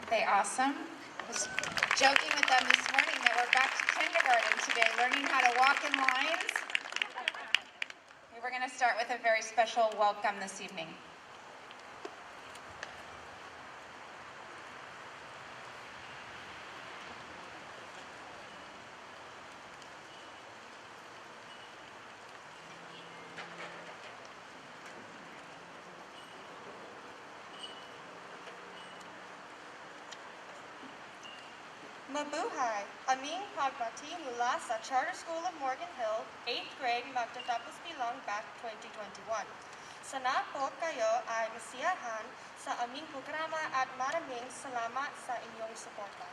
Aren't they awesome? I was joking with them this morning that we're back to kindergarten today, learning how to walk in lines. We're going to start with a very special welcome this evening. Mabuhay! Aming pagbati mula sa Charter School of Morgan Hill, 8th grade magtatapos bilang BAC 2021. Sana po kayo ay masiyahan sa aming programa at maraming salamat sa inyong suporta.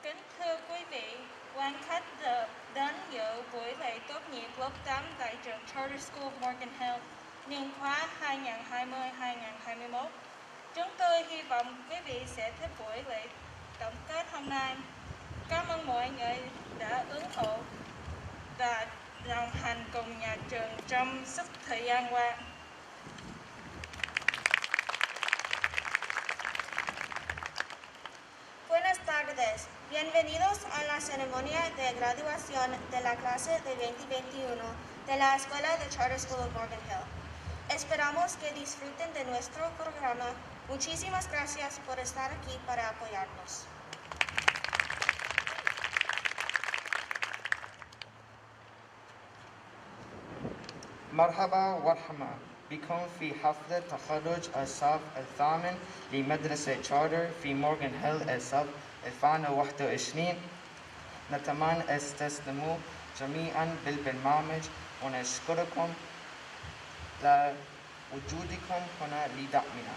Kính thưa quý vị, quan khách đến dự buổi lễ tốt nghiệp lớp 8 tại trường Charter School of Morgan Hill niên khóa 2020-2021. Chúng tôi hy vọng quý vị sẽ thích buổi lễ tổng kết hôm nay. Cảm ơn mọi người đã ủng hộ và đồng hành cùng nhà trường trong suốt thời gian qua. Buenas tardes. Bienvenidos a la ceremonia de graduación de la clase de 2021 de la Escuela de Charter School of Morgan Hill. Esperamos que disfruten de nuestro programa. Muchísimas gracias por estar aquí para apoyarnos. مرحبا وارحمة بكم في حفلة تخرج الصف الثامن لمدرسة تشارتر في مورغان هيل الصف 2021. نتمنى تستمتعوا جميعا بالبرنامج ونشكركم لوجودكم هنا لدعمنا.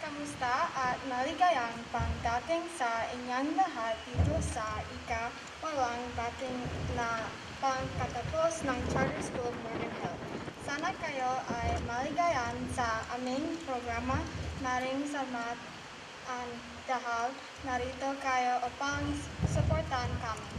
Kamusta at maligayang pangdating sa inyong lahat dito sa ika-walang dating na pangkatapos ng Charter School of Morgan Hill. Sana kayo ay maligayan sa aming programa. Maraming salamat dahil narito kayo upang suportahan kami.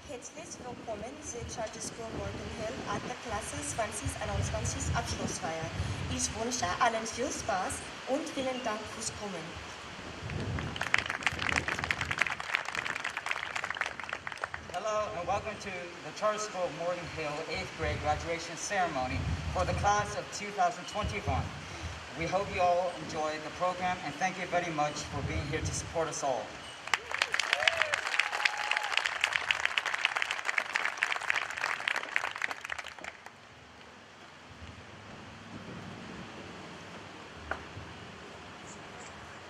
Herzlich willkommen zur Charter School Morgan Hill at der Klasse 2021 Abschlussfeier. Ich wünsche allen viel Spaß und vielen Dank fürs Kommen. Hello and welcome to the Charter School of Morgan Hill 8th grade graduation ceremony for the class of 2021. We hope you all enjoyed the program and thank you very much for being here to support us all.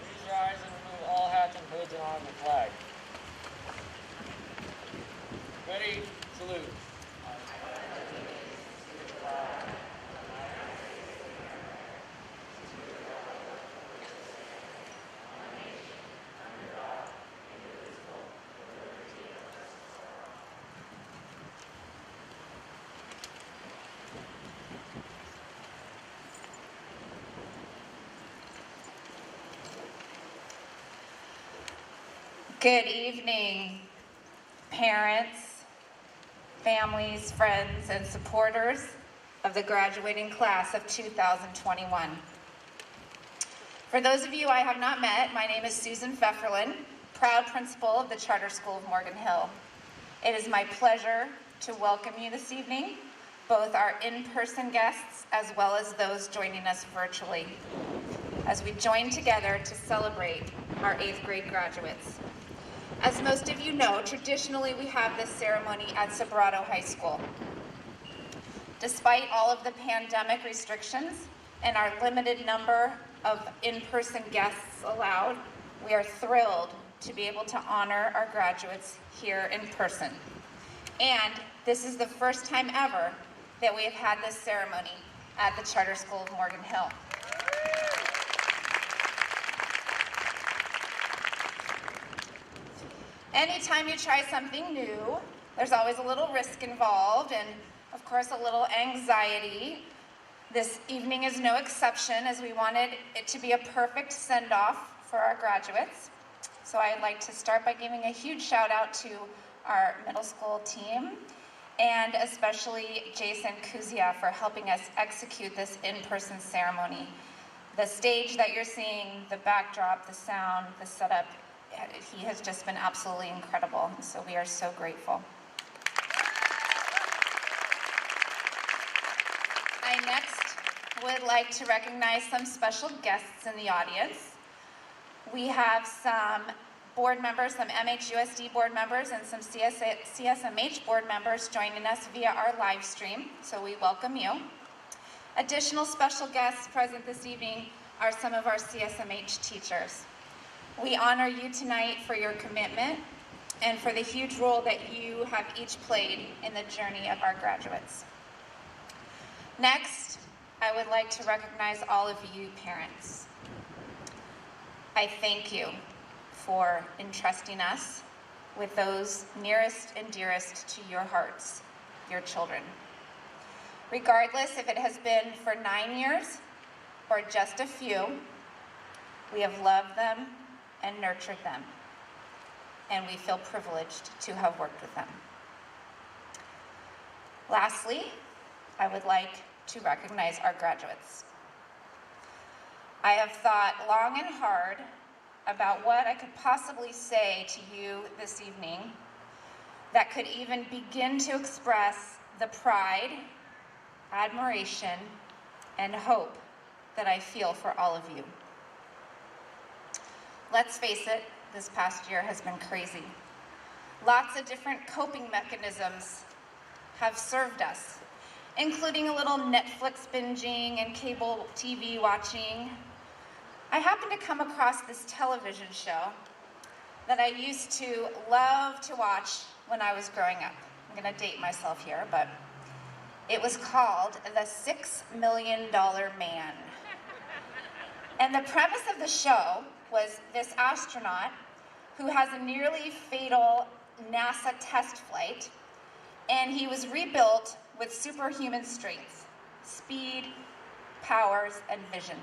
Raise your eyes and remove all hats and hoods and honor the flag. Ready, salute. Good evening, parents, families, friends, and supporters of the graduating class of 2021. For those of you I have not met, my name is Susan Pfefferlin, proud principal of the Charter School of Morgan Hill. It is my pleasure to welcome you this evening, both our in-person guests as well as those joining us virtually, as we join together to celebrate our 8th grade graduates. As most of you know, traditionally we have this ceremony at Sobrato High School. Despite all of the pandemic restrictions and our limited number of in-person guests allowed, we are thrilled to be able to honor our graduates here in person. And this is the first time ever that we have had this ceremony at the Charter School of Morgan Hill. Anytime you try something new, there's always a little risk involved and, of course, a little anxiety. This evening is no exception, as we wanted it to be a perfect send-off for our graduates. So I'd like to start by giving a huge shout out to our middle school team, and especially Jason Kuzia for helping us execute this in-person ceremony. The stage that you're seeing, the backdrop, the sound, the setup, he has just been absolutely incredible. So we are so grateful. I next would like to recognize some special guests in the audience. We have some board members, some MHUSD board members, and some CSMH board members joining us via our live stream, so we welcome you. Additional special guests present this evening are some of our CSMH teachers. We honor you tonight for your commitment and for the huge role that you have each played in the journey of our graduates. Next, I would like to recognize all of you parents. I thank you for entrusting us with those nearest and dearest to your hearts, your children. Regardless if it has been for 9 years or just a few, we have loved them and nurtured them, and we feel privileged to have worked with them. Lastly, I would like to recognize our graduates. I have thought long and hard about what I could possibly say to you this evening that could even begin to express the pride, admiration, and hope that I feel for all of you. Let's face it, this past year has been crazy. Lots of different coping mechanisms have served us, including a little Netflix binging and cable TV watching. I happened to come across this television show that I used to love to watch when I was growing up. I'm gonna date myself here, but it was called The $6 Million Man. And the premise of the show was this astronaut who has a nearly fatal NASA test flight, and he was rebuilt with superhuman strength, speed, powers, and vision.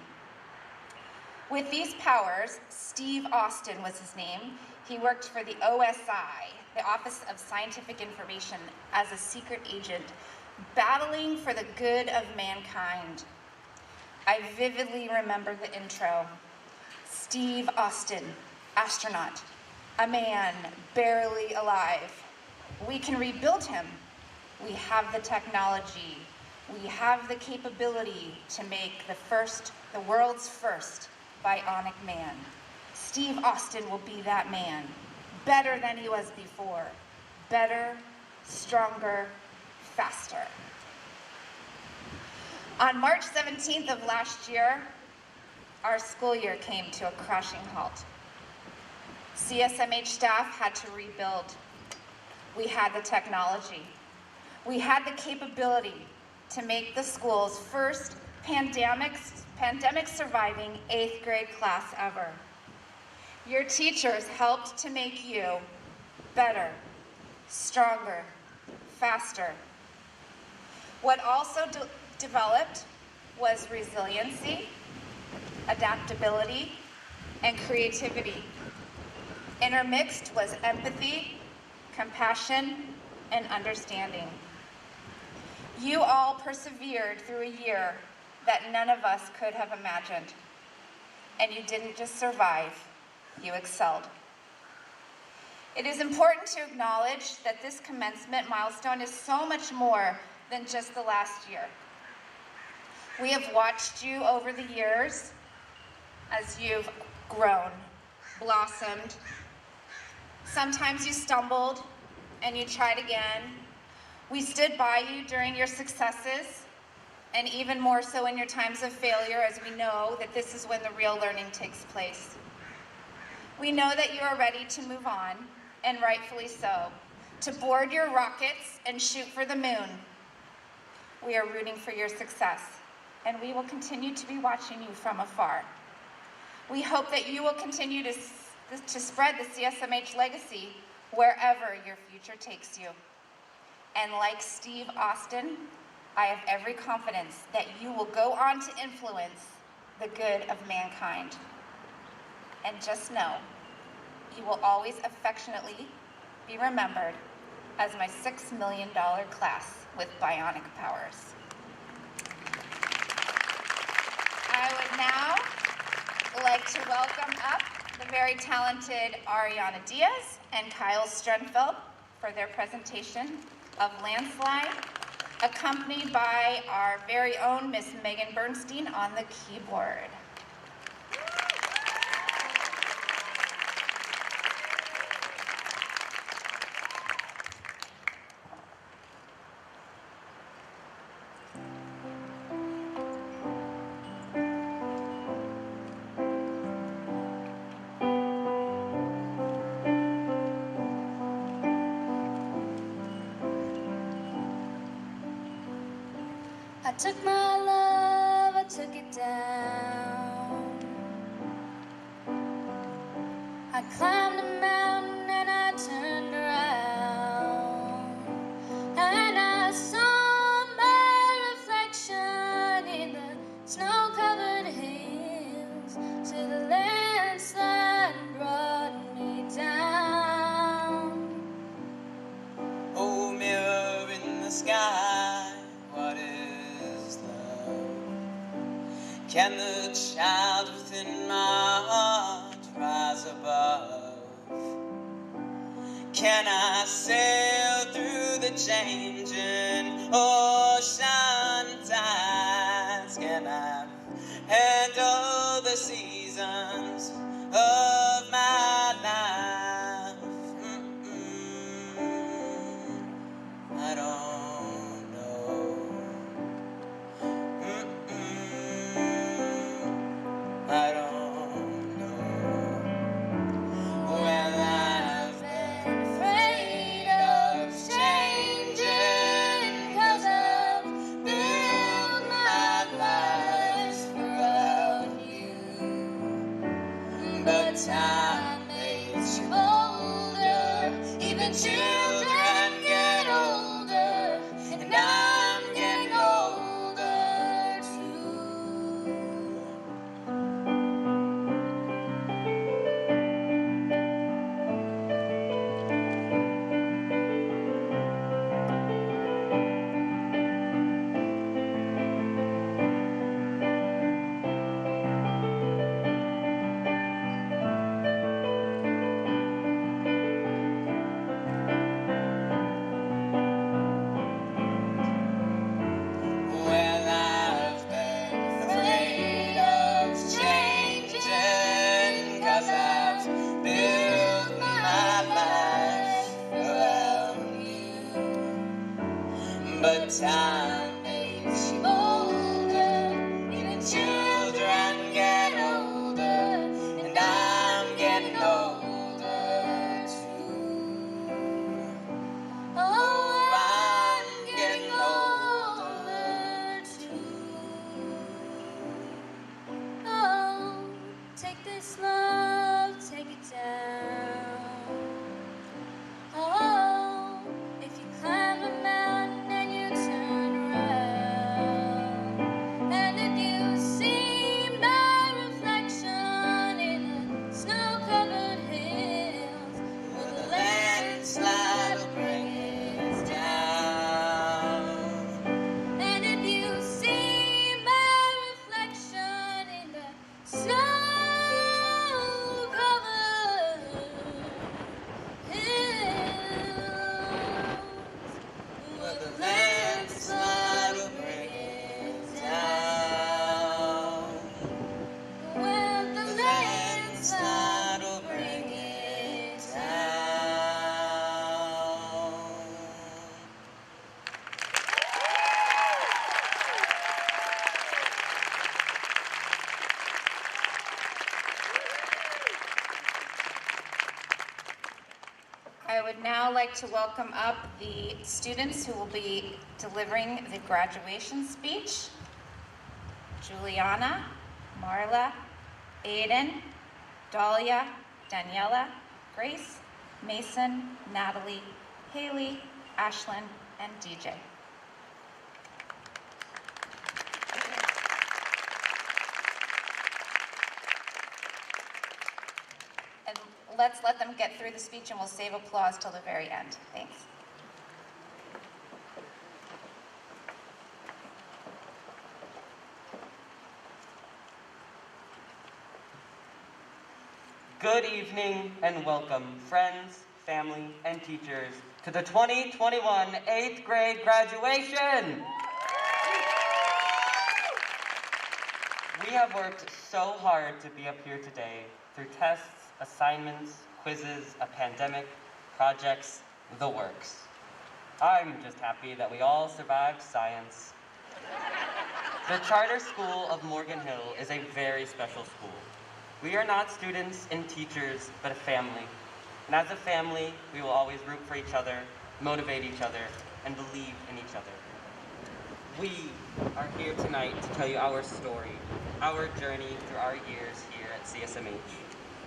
With these powers, Steve Austin was his name. He worked for the OSI, the Office of Scientific Information, as a secret agent, battling for the good of mankind. I vividly remember the intro. Steve Austin, astronaut, a man barely alive. We can rebuild him. We have the technology. We have the capability to make the world's first bionic man. Steve Austin will be that man, better than he was before. Better, stronger, faster. On March 17th of last year, our school year came to a crashing halt. CSMH staff had to rebuild. We had the technology. We had the capability to make the school's first pandemic-surviving 8th grade class ever. Your teachers helped to make you better, stronger, faster. What also developed was resiliency, adaptability, and creativity. Intermixed was empathy, compassion, and understanding. You all persevered through a year that none of us could have imagined. And you didn't just survive, you excelled. It is important to acknowledge that this commencement milestone is so much more than just the last year. We have watched you over the years as you've grown, blossomed. Sometimes you stumbled and you tried again. We stood by you during your successes, and even more so in your times of failure, as we know that this is when the real learning takes place. We know that you are ready to move on, and rightfully so, to board your rockets and shoot for the moon. We are rooting for your success, and we will continue to be watching you from afar. We hope that you will continue to spread the CSMH legacy wherever your future takes you. And like Steve Austin, I have every confidence that you will go on to influence the good of mankind. And just know, you will always affectionately be remembered as my $6 million class with bionic powers. I would now like to welcome up the very talented Ariana Diaz and Kyle Strenfeld for their presentation of Landslide, accompanied by our very own Miss Megan Bernstein on the keyboard. I took my love, I took it down. I climbed a mountain and I turned around, and I saw my reflection in the snow-covered hills, till the landslide brought me down. Oh, mirror in the sky, what is love? Can the child within my heart rise above? Can I sail through the changing ocean tides? Can I handle the seasons of my life? I don't know. I don't know. Well, I've been afraid of changing, 'cause I've built my life around you. But time makes you older, even children get older, and I'm getting older too. Well, I've been afraid of changing, 'cause I've built my life around you. But time makes you older, even children get older, and I'm getting older too. Oh, I'm getting older too. Oh, take this love, take it down. Oh, if you climb a mountain and you turn around, and if you see my reflection in the snow-covered hills, well, the landslide will bring it down. And if you see my reflection in the snow-covered hills, well, the landslide will bring it down. Well, the landslide will bring it down. I would now like to welcome up the students who will be delivering the graduation speech. Juliana, Marla, Aiden, Dahlia, Daniela, Grace, Mason, Natalie, Haley, Ashlyn, and DJ. let's let them get through the speech and we'll save applause till the very end. Thanks. Good evening and welcome, friends, family, and teachers, to the 2021 8th grade graduation. We have worked so hard to be up here today through tests, assignments, quizzes, a pandemic, projects, the works. I'm just happy that we all survived science. The Charter School of Morgan Hill is a very special school. We are not students and teachers, but a family. And as a family, we will always root for each other, motivate each other, and believe in each other. We are here tonight to tell you our story, our journey through our years here at CSMH.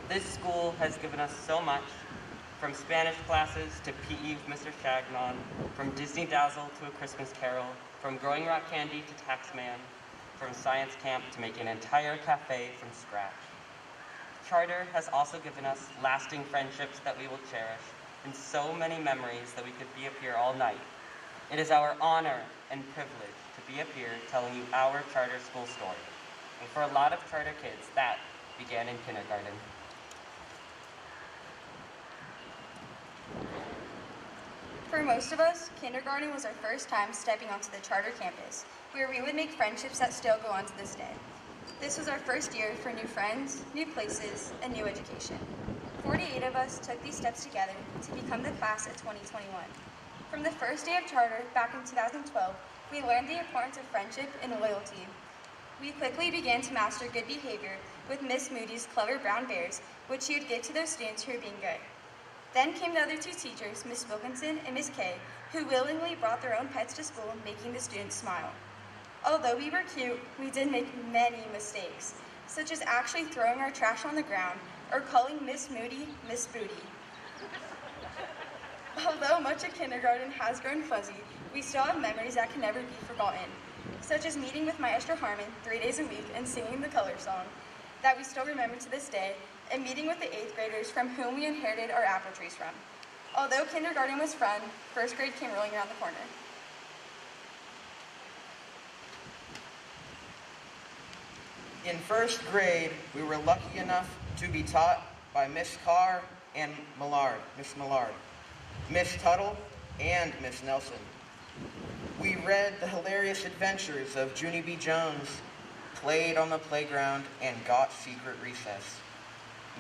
This school has given us so much, from Spanish classes to PE with Mr. Chagnon, from Disney Dazzle to A Christmas Carol, from growing rock candy to Taxman, from science camp to making an entire cafe from scratch. Charter has also given us lasting friendships that we will cherish and so many memories that we could be up here all night. It is our honor and privilege to be up here telling you our charter school story. And for a lot of charter kids, that began in kindergarten. For most of us, kindergarten was our first time stepping onto the charter campus, where we would make friendships that still go on to this day. This was our first year for new friends, new places, and new education. 48 of us took these steps together to become the class of 2021. From the first day of charter back in 2012, we learned the importance of friendship and loyalty. We quickly began to master good behavior with Miss Moody's clever brown bears, which she would give to those students who were being good. Then came the other two teachers, Miss Wilkinson and Miss Kay, who willingly brought their own pets to school, making the students smile. Although we were cute, we did make many mistakes, such as actually throwing our trash on the ground or calling Miss Moody Miss Booty. Although much of kindergarten has grown fuzzy, we still have memories that can never be forgotten, such as meeting with Maestro Harmon 3 days a week and singing the color song that we still remember to this day, and meeting with the 8th graders from whom we inherited our apple trees from. Although kindergarten was fun, first grade came rolling around the corner. In first grade, we were lucky enough to be taught by Miss Carr and Miss Millard, Miss Tuttle, and Miss Nelson. We read the hilarious adventures of Junie B. Jones, played on the playground, and got secret recess.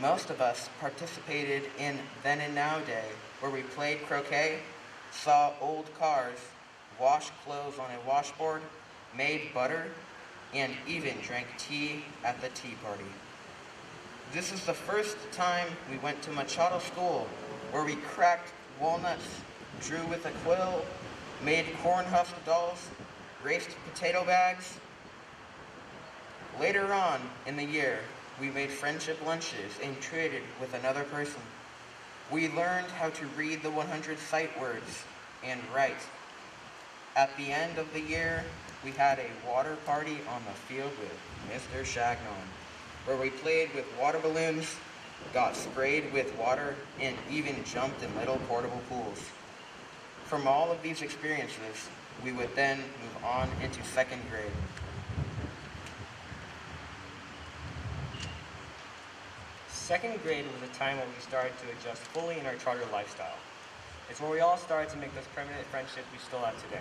Most of us participated in Then and Now Day, where we played croquet, saw old cars, washed clothes on a washboard, made butter, and even drank tea at the tea party. This is the first time we went to Machado School, where we cracked walnuts, drew with a quill, made corn husk dolls, raced potato bags. Later on in the year, we made friendship lunches and traded with another person. We learned how to read the 100 sight words and write. At the end of the year, we had a water party on the field with Mr. Chagnon, where we played with water balloons, got sprayed with water, and even jumped in little portable pools. From all of these experiences, we would then move on into second grade. Second grade was a time when we started to adjust fully in our charter lifestyle. It's where we all started to make those permanent friendships we still have today.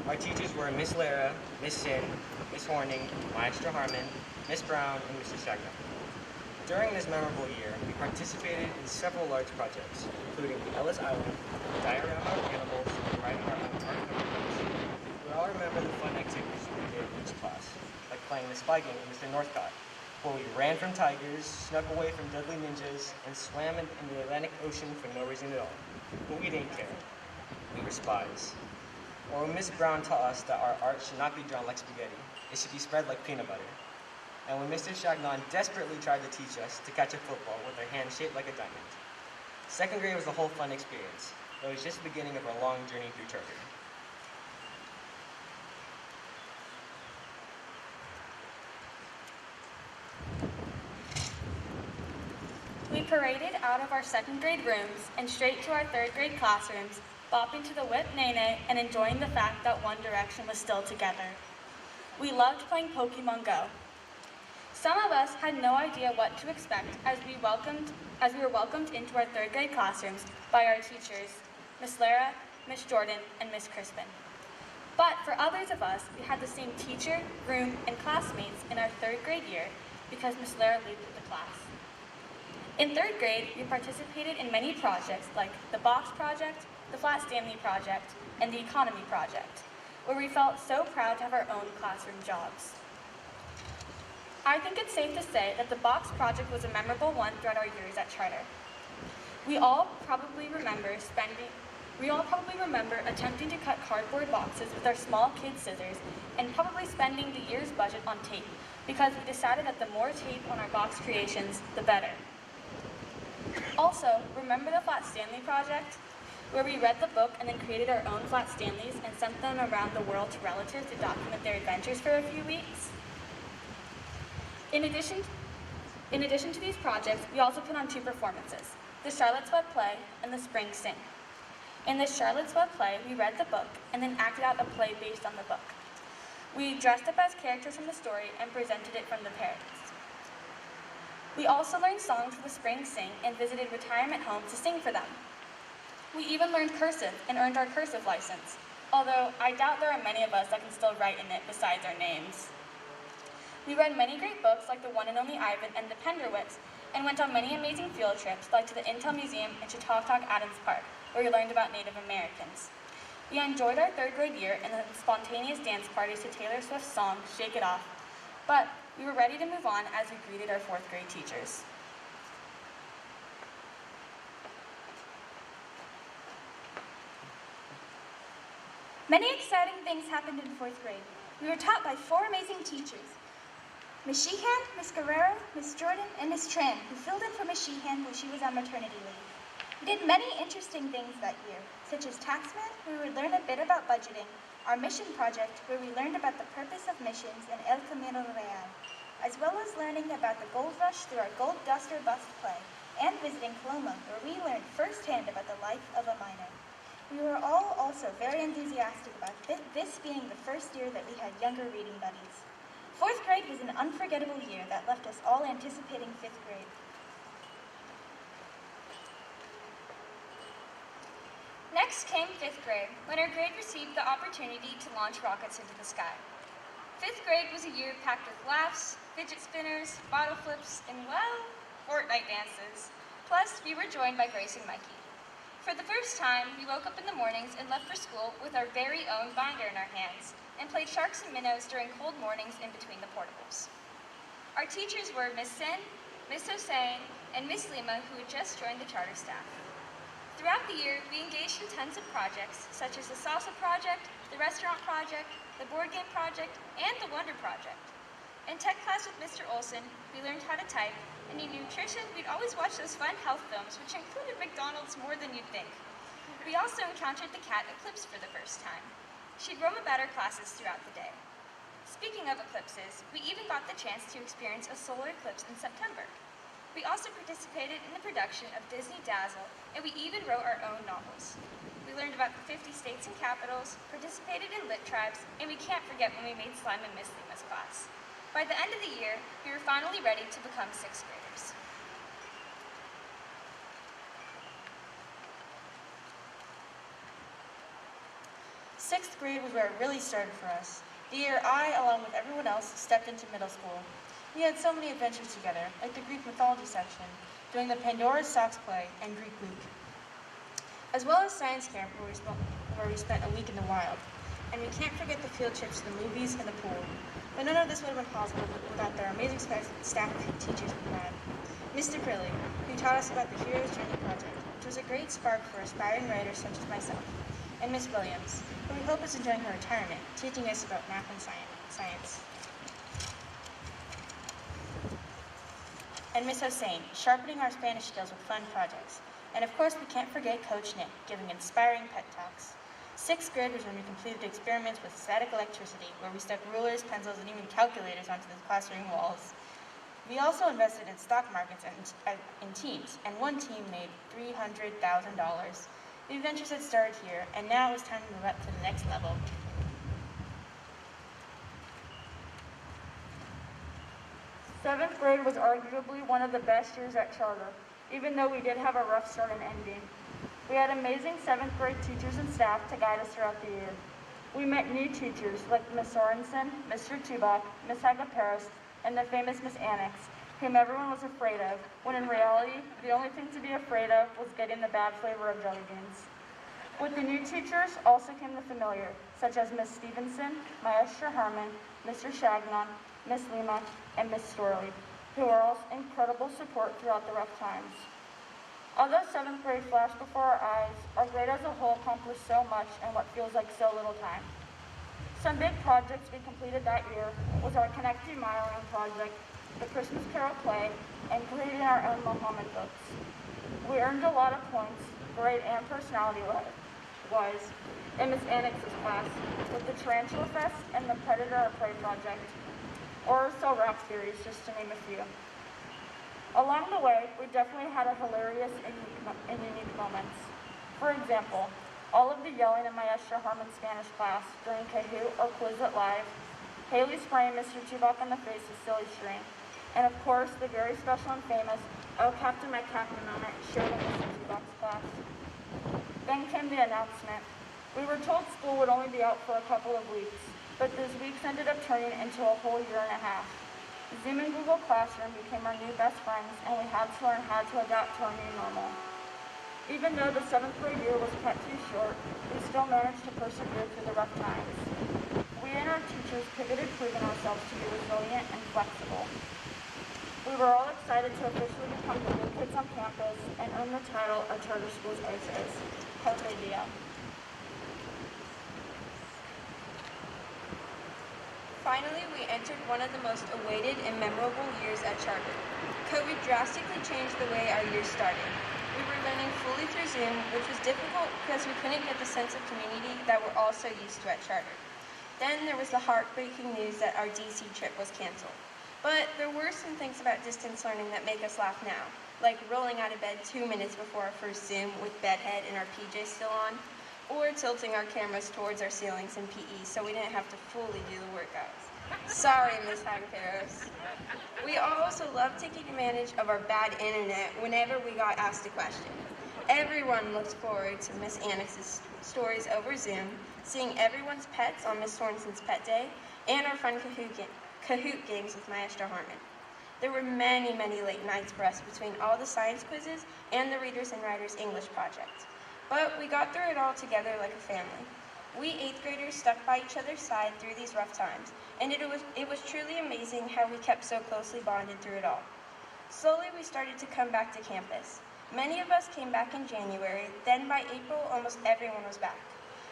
Our teachers were Miss Lara, Miss Sin, Miss Horning, Maestro Harmon, Miss Brown, and Mr. Chagnon. During this memorable year, we participated in several large projects, including the Ellis Island, diorama of animals, and writing our own art cover. We all remember the fun activities we did in each class, like playing the spy game with Mr. Northcott, where we ran from tigers, snuck away from deadly ninjas, and swam in the Atlantic Ocean for no reason at all. But we didn't care. We were spies. Or when Miss Brown taught us that our art should not be drawn like spaghetti, it should be spread like peanut butter. And when Mr. Chagnon desperately tried to teach us to catch a football with our hand shaped like a diamond. Second grade was a whole fun experience. It was just the beginning of our long journey through charter. We paraded out of our second grade rooms and straight to our third grade classrooms, bopping to the Whip Nene and enjoying the fact that One Direction was still together. We loved playing Pokemon Go. Some of us had no idea what to expect as we were welcomed into our third grade classrooms by our teachers, Miss Lara, Miss Jordan, and Miss Crispin. But for others of us, we had the same teacher, room, and classmates in our third grade year because Miss Lara leaded the class. In third grade, we participated in many projects like the Box Project, the Flat Stanley Project, and the Economy Project, where we felt so proud to have our own classroom jobs. I think it's safe to say that the Box Project was a memorable one throughout our years at Charter. We all probably remember attempting to cut cardboard boxes with our small kid scissors and probably spending the year's budget on tape because we decided that the more tape on our box creations, the better. Also, remember the Flat Stanley Project, where we read the book and then created our own Flat Stanleys and sent them around the world to relatives to document their adventures for a few weeks? In addition to these projects, we also put on 2 performances, the Charlotte's Web play and the Spring Sing. In the Charlotte's Web play, we read the book and then acted out a play based on the book. We dressed up as characters from the story and presented it from the parents. We also learned songs for the Spring Sing and visited retirement homes to sing for them. We even learned cursive and earned our cursive license, although I doubt there are many of us that can still write in it besides our names. We read many great books like The One and Only Ivan and The Penderwits, and went on many amazing field trips like to the Intel Museum in Chautauqua Adams Park, where we learned about Native Americans. We enjoyed our third grade year in the spontaneous dance parties to Taylor Swift's song, Shake It Off, but we were ready to move on as we greeted our fourth grade teachers. Many exciting things happened in fourth grade. We were taught by 4 amazing teachers, Miss Sheehan, Miss Guerrero, Miss Jordan, and Miss Tran, who filled in for Miss Sheehan when she was on maternity leave. We did many interesting things that year, such as Taxman, where we would learn a bit about budgeting, our mission project, where we learned about the purpose of missions in El Camino Real, as well as learning about the gold rush through our Gold Dust or Bust play, and visiting Coloma, where we learned firsthand about the life of a miner. We were all also very enthusiastic about this being the first year that we had younger reading buddies. Fourth grade was an unforgettable year that left us all anticipating fifth grade. Next came fifth grade, when our grade received the opportunity to launch rockets into the sky. Fifth grade was a year packed with laughs, fidget spinners, bottle flips, and, well, Fortnite dances. Plus, we were joined by Grace and Mikey. For the first time, we woke up in the mornings and left for school with our very own binder in our hands, and played sharks and minnows during cold mornings in between the portables. Our teachers were Miss Sin, Miss Hossein, and Miss Lima, who had just joined the charter staff. Throughout the year, we engaged in tons of projects, such as the Salsa Project, the Restaurant Project, the Board Game Project, and the Wonder Project. In tech class with Mr. Olson, we learned how to type, and in nutrition, we'd always watch those fun health films, which included McDonald's more than you'd think. We also encountered the cat Eclipse for the first time. She'd roam about our classes throughout the day. Speaking of eclipses, we even got the chance to experience a solar eclipse in September. We also participated in the production of Disney Dazzle, and we even wrote our own novels. We learned about the 50 states and capitals, participated in lit tribes, and we can't forget when we made slime in Miss Lima's class. By the end of the year, we were finally ready to become sixth graders. Sixth grade was where it really started for us. The year I, along with everyone else, stepped into middle school. We had so many adventures together, like the Greek mythology section, doing the Pandora's Socks play, and Greek week, as well as science camp where we spent a week in the wild. And we can't forget the field trips to the movies and the pool. But none of this would have been possible without their amazing staff of teachers we had. Mr. Prilly, who taught us about the Hero's Journey Project, which was a great spark for aspiring writers such as myself, and Miss Williams, who we hope is enjoying her retirement, teaching us about math and science. And Miss Hossein, sharpening our Spanish skills with fun projects. And of course, we can't forget Coach Nick, giving inspiring pep talks. Sixth grade was when we completed experiments with static electricity, where we stuck rulers, pencils, and even calculators onto the classroom walls. We also invested in stock markets and in teams, and one team made $300,000. The adventures had started here, and now it was time to move up to the next level. Seventh grade was arguably one of the best years at Charter, even though we did have a rough start and ending. We had amazing seventh grade teachers and staff to guide us throughout the year. We met new teachers like Miss Sorensen, Mr. Tubak, Miss Hagaparis, and the famous Miss Annex, whom everyone was afraid of, when in reality, the only thing to be afraid of was getting the bad flavor of jelly beans. With the new teachers also came the familiar, such as Miss Stevenson, Maestra Harmon, Mr. Shagnon, Miss Lima, and Miss Storley, who are all incredible support throughout the rough times. Although seventh grade flashed before our eyes, our grade as a whole accomplished so much in what feels like so little time. Some big projects we completed that year was our Connecting Mileline project, the Christmas Carol play, and creating our own Muhammad books. We earned a lot of points, grade and personality-wise, in Miss Annex's class, with the Tarantula Fest and the Predator or Prey project, or Cell Rap series, just to name a few. Along the way, we definitely had a hilarious and unique moments. For example, all of the yelling in Maestra Harmon's Spanish class during Kahoot or Quizlet Live, Haley spraying Mr. Tubak in the face with silly string, and of course, the very special and famous "Oh Captain, my Captain" moment shared in Mr. Tubak's class. Then came the announcement. We were told school would only be out for a couple of weeks, but those weeks ended up turning into a whole year and a half. Zoom and Google Classroom became our new best friends, and we had to learn how to adapt to our new normal. Even though the seventh grade year was cut too short, we still managed to persevere through the rough times. We and our teachers pivoted, proving ourselves to be resilient and flexible. We were all excited to officially become the new kids on campus and earn the title of Charter School's Aces. Carpe diem. Finally, we entered one of the most awaited and memorable years at Charter. COVID drastically changed the way our year started. We were learning fully through Zoom, which was difficult because we couldn't get the sense of community that we're all so used to at Charter. Then there was the heartbreaking news that our DC trip was canceled. But there were some things about distance learning that make us laugh now, like rolling out of bed 2 minutes before our first Zoom with bedhead and our PJs still on, or tilting our cameras towards our ceilings in PE so we didn't have to fully do the workouts. Sorry, Miss Hagaparis. We also loved taking advantage of our bad internet whenever we got asked a question. Everyone looked forward to Miss Annex's stories over Zoom, seeing everyone's pets on Miss Sorensen's pet day, and our fun Kahoot games with Maestra Harmon. There were many, many late nights for us between all the science quizzes and the Readers and Writers English project. But we got through it all together like a family. We 8th graders stuck by each other's side through these rough times, and it was truly amazing how we kept so closely bonded through it all. Slowly, we started to come back to campus. Many of us came back in January, then by April, almost everyone was back.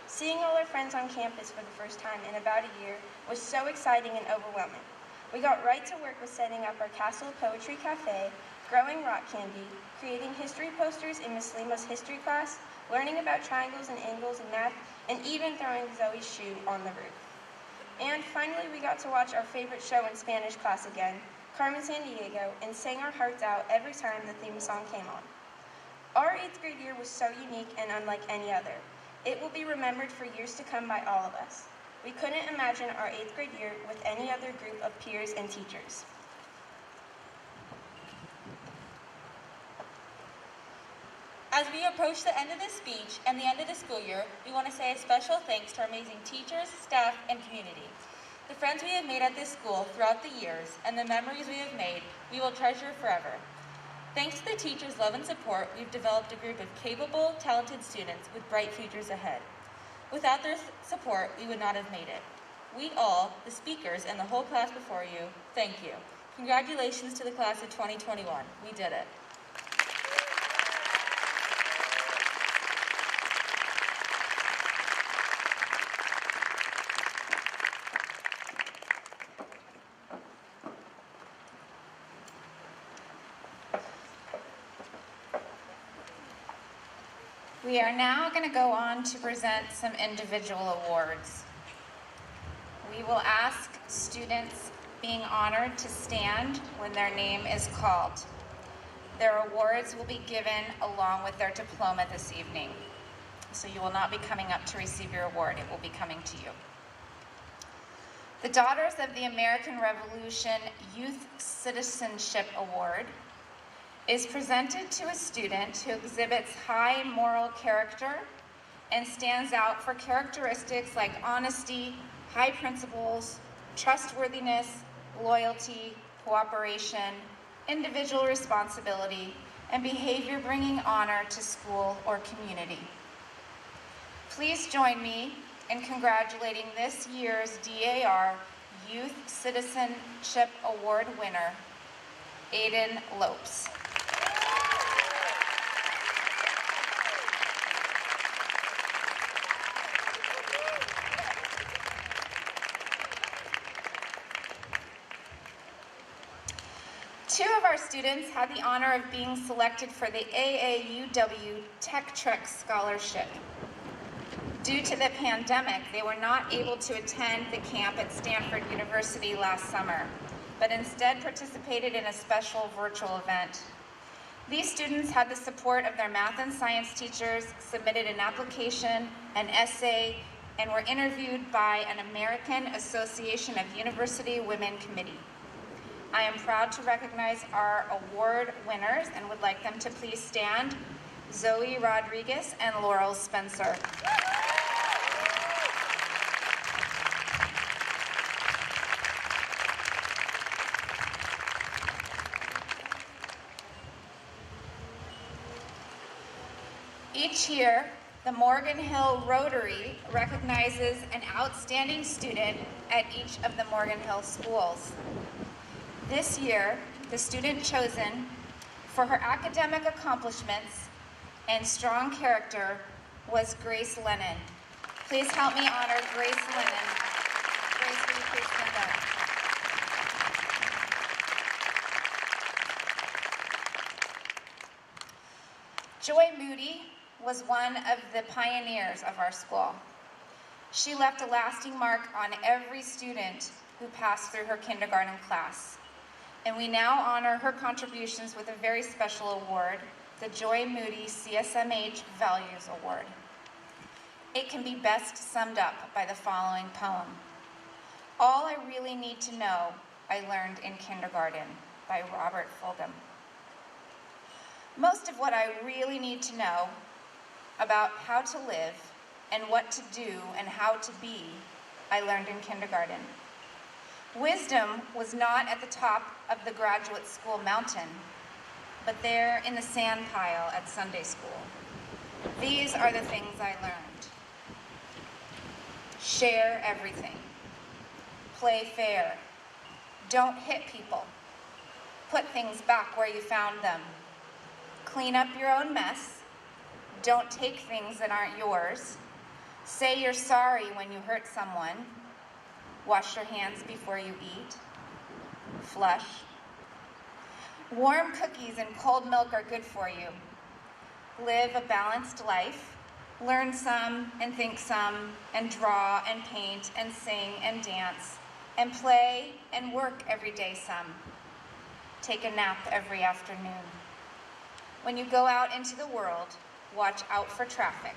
Seeing all our friends on campus for the first time in about a year was so exciting and overwhelming. We got right to work with setting up our Castle Poetry Cafe, growing rock candy, creating history posters in Miss Lima's history class, learning about triangles and angles in math, and even throwing Zoe's shoe on the roof. And finally, we got to watch our favorite show in Spanish class again, Carmen Sandiego, and sang our hearts out every time the theme song came on. Our 8th grade year was so unique and unlike any other. It will be remembered for years to come by all of us. We couldn't imagine our 8th grade year with any other group of peers and teachers. As we approach the end of this speech and the end of the school year, we want to say a special thanks to our amazing teachers, staff, and community. The friends we have made at this school throughout the years and the memories we have made, we will treasure forever. Thanks to the teachers' love and support, we've developed a group of capable, talented students with bright futures ahead. Without their support, we would not have made it. We all, the speakers and the whole class before you, thank you. Congratulations to the class of 2021. We did it. We are now going to go on to present some individual awards. We will ask students being honored to stand when their name is called. Their awards will be given along with their diploma this evening. So you will not be coming up to receive your award, it will be coming to you. The Daughters of the American Revolution Youth Citizenship Award is presented to a student who exhibits high moral character and stands out for characteristics like honesty, high principles, trustworthiness, loyalty, cooperation, individual responsibility, and behavior bringing honor to school or community. Please join me in congratulating this year's DAR Youth Citizenship Award winner, Aiden Lopes. Two of our students had the honor of being selected for the AAUW Tech Trek Scholarship. Due to the pandemic, they were not able to attend the camp at Stanford University last summer, but instead participated in a special virtual event. These students had the support of their math and science teachers, submitted an application, an essay, and were interviewed by an American Association of University Women Committee. I am proud to recognize our award winners and would like them to please stand. Zoe Rodriguez and Laurel Spencer. Each year, the Morgan Hill Rotary recognizes an outstanding student at each of the Morgan Hill schools. This year, the student chosen for her academic accomplishments and strong character was Grace Lennon. Please help me honor Grace Lennon. Grace, will you please stand up? Joy Moody was one of the pioneers of our school. She left a lasting mark on every student who passed through her kindergarten class. And we now honor her contributions with a very special award, the Joy Moody CSMH Values Award. It can be best summed up by the following poem. All I Really Need to Know, I Learned in Kindergarten, by Robert Fulghum. Most of what I really need to know about how to live and what to do and how to be, I learned in kindergarten. Wisdom was not at the top of the graduate school mountain, but there in the sand pile at Sunday school. These are the things I learned. Share everything. Play fair. Don't hit people. Put things back where you found them. Clean up your own mess. Don't take things that aren't yours. Say you're sorry when you hurt someone. Wash your hands before you eat. Flush. Warm cookies and cold milk are good for you. Live a balanced life. Learn some and think some, and draw and paint and sing and dance, and play and work every day some. Take a nap every afternoon. When you go out into the world, watch out for traffic.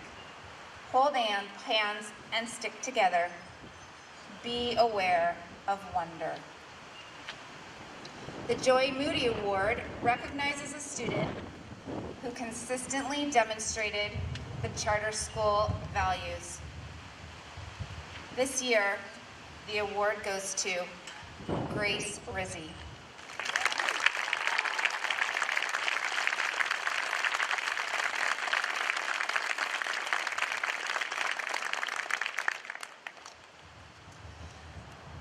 Hold hands and stick together. Be aware of wonder. The Joy Moody Award recognizes a student who consistently demonstrated the charter school values. This year, the award goes to Grace Rizzi.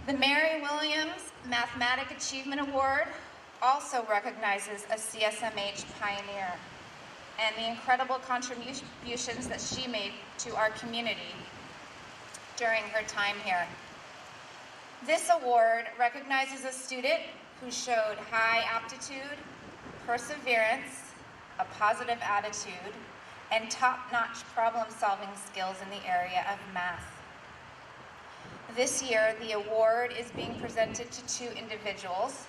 The Mary Williams Mathematic Achievement Award also recognizes a CSMH pioneer and the incredible contributions that she made to our community during her time here. This award recognizes a student who showed high aptitude, perseverance, a positive attitude, and top-notch problem-solving skills in the area of math. This year, the award is being presented to 2 individuals,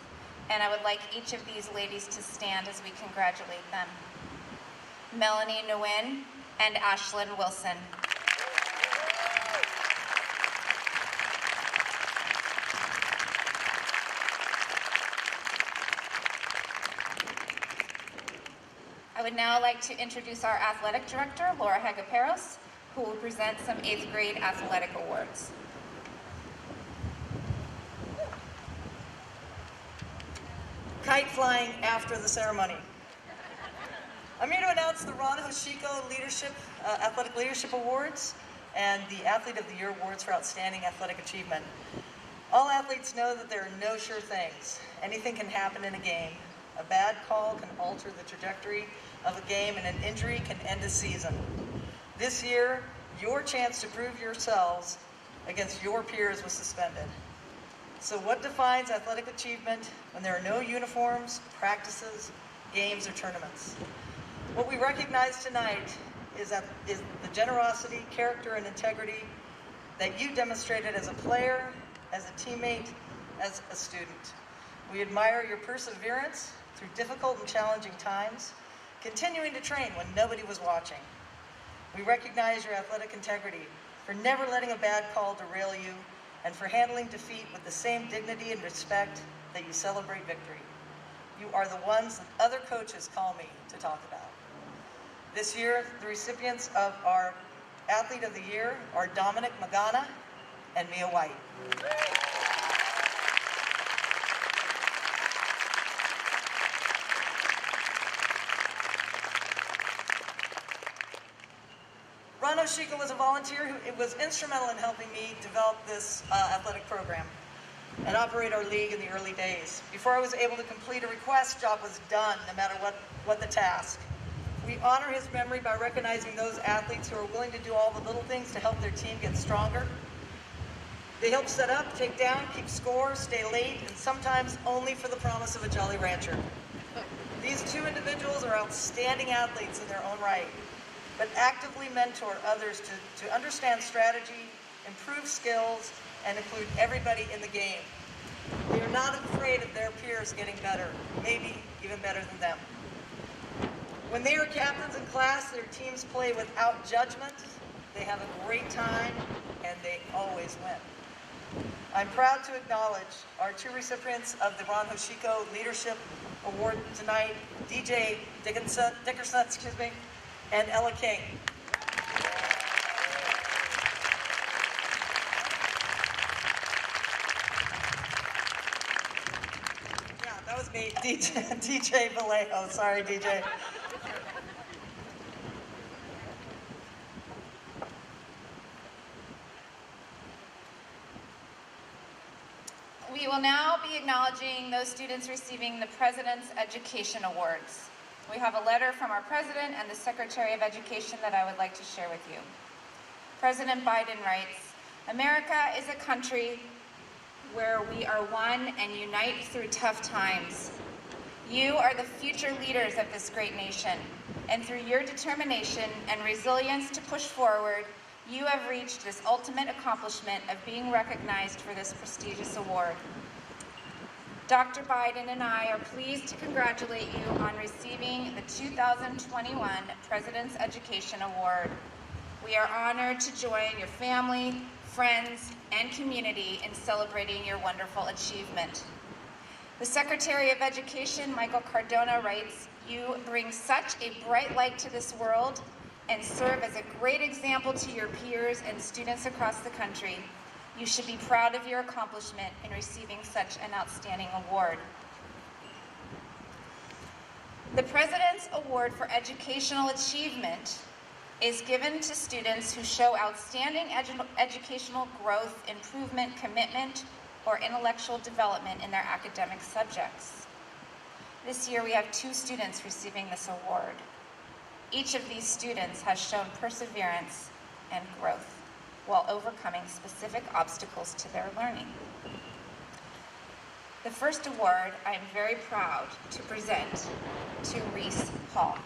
and I would like each of these ladies to stand as we congratulate them. Melanie Nguyen and Ashlyn Wilson. I would now like to introduce our athletic director, Laura Hagaperos, who will present some 8th grade athletic awards. Kite flying after the ceremony. I'm here to announce the Ron Hoshiko Athletic Leadership Awards and the Athlete of the Year Awards for Outstanding Athletic Achievement. All athletes know that there are no sure things. Anything can happen in a game. A bad call can alter the trajectory of a game, and an injury can end a season. This year, your chance to prove yourselves against your peers was suspended. So what defines athletic achievement when there are no uniforms, practices, games, or tournaments? What we recognize tonight is the generosity, character, and integrity that you demonstrated as a player, as a teammate, as a student. We admire your perseverance through difficult and challenging times, continuing to train when nobody was watching. We recognize your athletic integrity for never letting a bad call derail you, and for handling defeat with the same dignity and respect that you celebrate victory. You are the ones that other coaches call me to talk about. This year, the recipients of our Athlete of the Year are Dominic Magana and Mia White. Ron Hoshiko was a volunteer who was instrumental in helping me develop this athletic program and operate our league in the early days. Before I was able to complete a request, job was done, no matter what the task. We honor his memory by recognizing those athletes who are willing to do all the little things to help their team get stronger. They help set up, take down, keep score, stay late, and sometimes only for the promise of a Jolly Rancher. These 2 individuals are outstanding athletes in their own right, but actively mentor others to understand strategy, improve skills, and include everybody in the game. They are not afraid of their peers getting better, maybe even better than them. When they are captains in class, their teams play without judgment, they have a great time, and they always win. I'm proud to acknowledge our 2 recipients of the Ron Hoshiko Leadership Award tonight, DJ Dickerson, and Ella King. Yeah, that was me, DJ Vallejo. Sorry, DJ. We will now be acknowledging those students receiving the President's Education Awards. We have a letter from our President and the Secretary of Education that I would like to share with you. President Biden writes, "America is a country where we are one and unite through tough times. You are the future leaders of this great nation, and through your determination and resilience to push forward, you have reached this ultimate accomplishment of being recognized for this prestigious award. Dr. Biden and I are pleased to congratulate you on receiving the 2021 President's Education Award. We are honored to join your family, friends, and community in celebrating your wonderful achievement." The Secretary of Education, Michael Cardona, writes, "You bring such a bright light to this world and serve as a great example to your peers and students across the country. You should be proud of your accomplishment in receiving such an outstanding award." The President's Award for Educational Achievement is given to students who show outstanding educational growth, improvement, commitment, or intellectual development in their academic subjects. This year we have 2 students receiving this award. Each of these students has shown perseverance and growth while overcoming specific obstacles to their learning. The first award I am very proud to present to Reese Hall.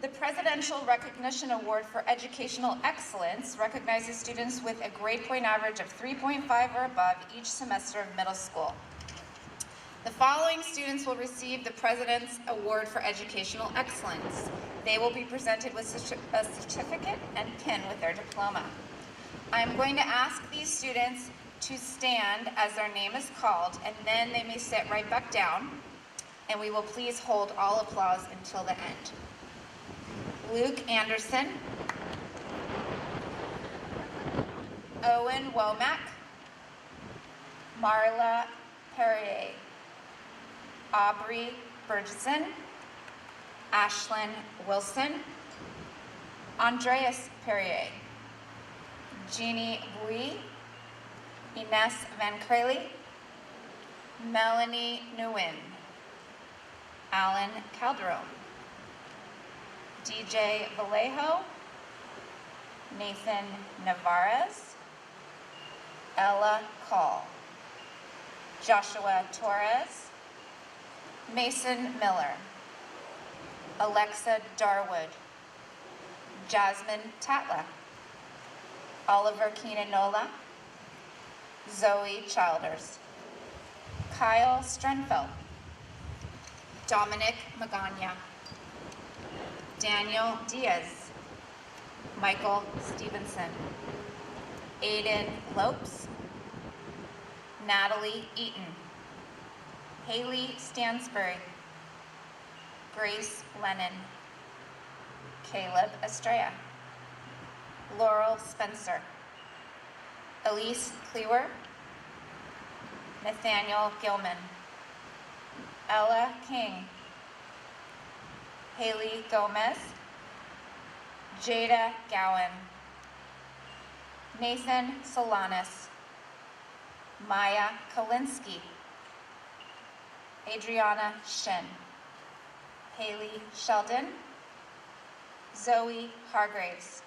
The Presidential Recognition Award for Educational Excellence recognizes students with a grade point average of 3.5 or above each semester of middle school. The following students will receive the President's Award for Educational Excellence. They will be presented with a certificate and pin with their diploma. I'm going to ask these students to stand as their name is called, and then they may sit right back down, and we will please hold all applause until the end. Luke Anderson, Owen Womack, Marla Perrier, Aubrey Burgeson, Ashlyn Wilson, Andreas Perrier, Jeannie Bouy, Ines Van Craley, Melanie Nguyen, Alan Calderon, DJ Vallejo, Nathan Navarez, Ella Call, Joshua Torres, Mason Miller, Alexa Darwood, Jasmine Tatla, Oliver Keenanola, Zoe Childers, Kyle Strenfeld, Dominic Magana, Daniel Diaz, Michael Stevenson, Aiden Lopes, Natalie Eaton, Haley Stansbury, Grace Lennon, Caleb Estrella, Laurel Spencer, Elise Clewer, Nathaniel Gilman, Ella King, Haley Gomez, Jada Gowan, Nathan Solanas, Maya Kalinsky, Adriana Shin, Haley Sheldon, Zoe Hargraves,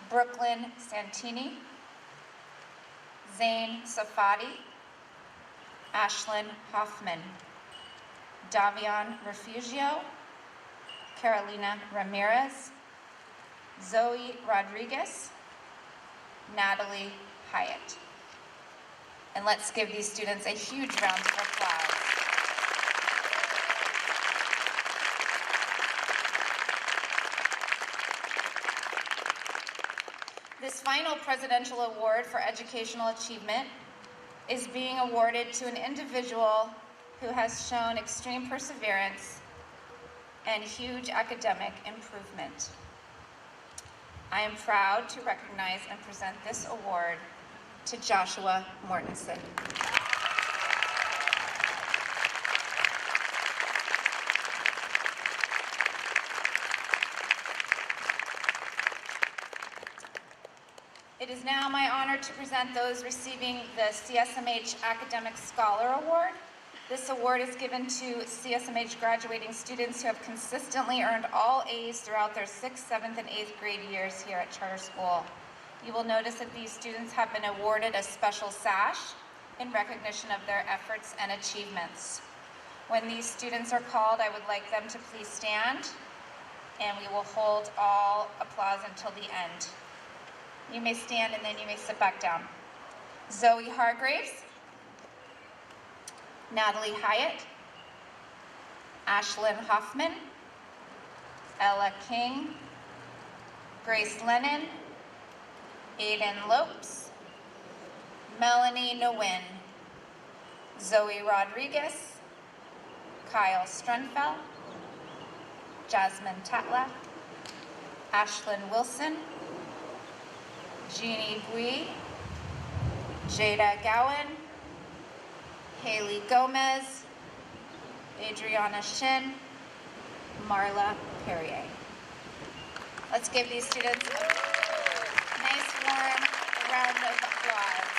Brooklyn Santini, Zane Safadi, Ashlyn Hoffman, Davion Refugio, Carolina Ramirez, Zoe Rodriguez, Natalie Hyatt. And let's give these students a huge round of applause. This final Presidential Award for Educational Achievement is being awarded to an individual who has shown extreme perseverance and huge academic improvement. I am proud to recognize and present this award to Joshua Mortensen. It is now my honor to present those receiving the CSMH Academic Scholar Award. This award is given to CSMH graduating students who have consistently earned all A's throughout their 6th, 7th, and 8th grade years here at Charter School. You will notice that these students have been awarded a special sash in recognition of their efforts and achievements. When these students are called, I would like them to please stand, and we will hold all applause until the end. You may stand and then you may sit back down. Zoe Hargraves, Natalie Hyatt, Ashlyn Hoffman, Ella King, Grace Lennon, Aiden Lopes, Melanie Nguyen, Zoe Rodriguez, Kyle Strenfeld, Jasmine Tatla, Ashlyn Wilson, Jeannie Bouy, Jada Gowan, Haley Gomez, Adriana Shin, Marla Perrier. Let's give these students a nice warm round of applause.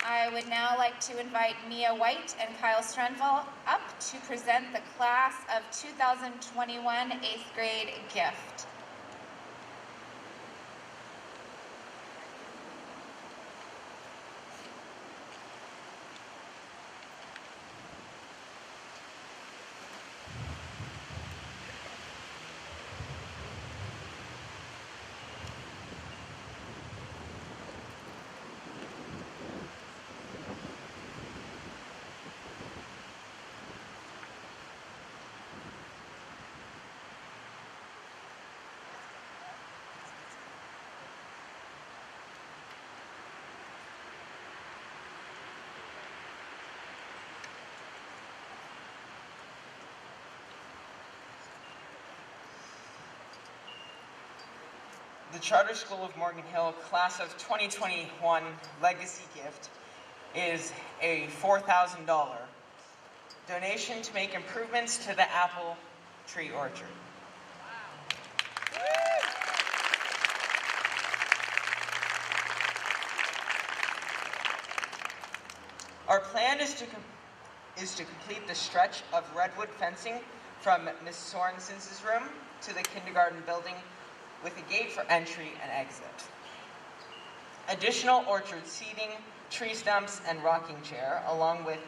I would now like to invite Mia White and Kyle Strenfeld up to present the class of 2021 8th grade gift. The Charter School of Morgan Hill Class of 2021 Legacy Gift is a $4,000 donation to make improvements to the apple tree orchard. Our plan is to complete the stretch of redwood fencing from Ms. Sorensen's room to the kindergarten building with a gate for entry and exit. Additional orchard seating, tree stumps, and rocking chair, along with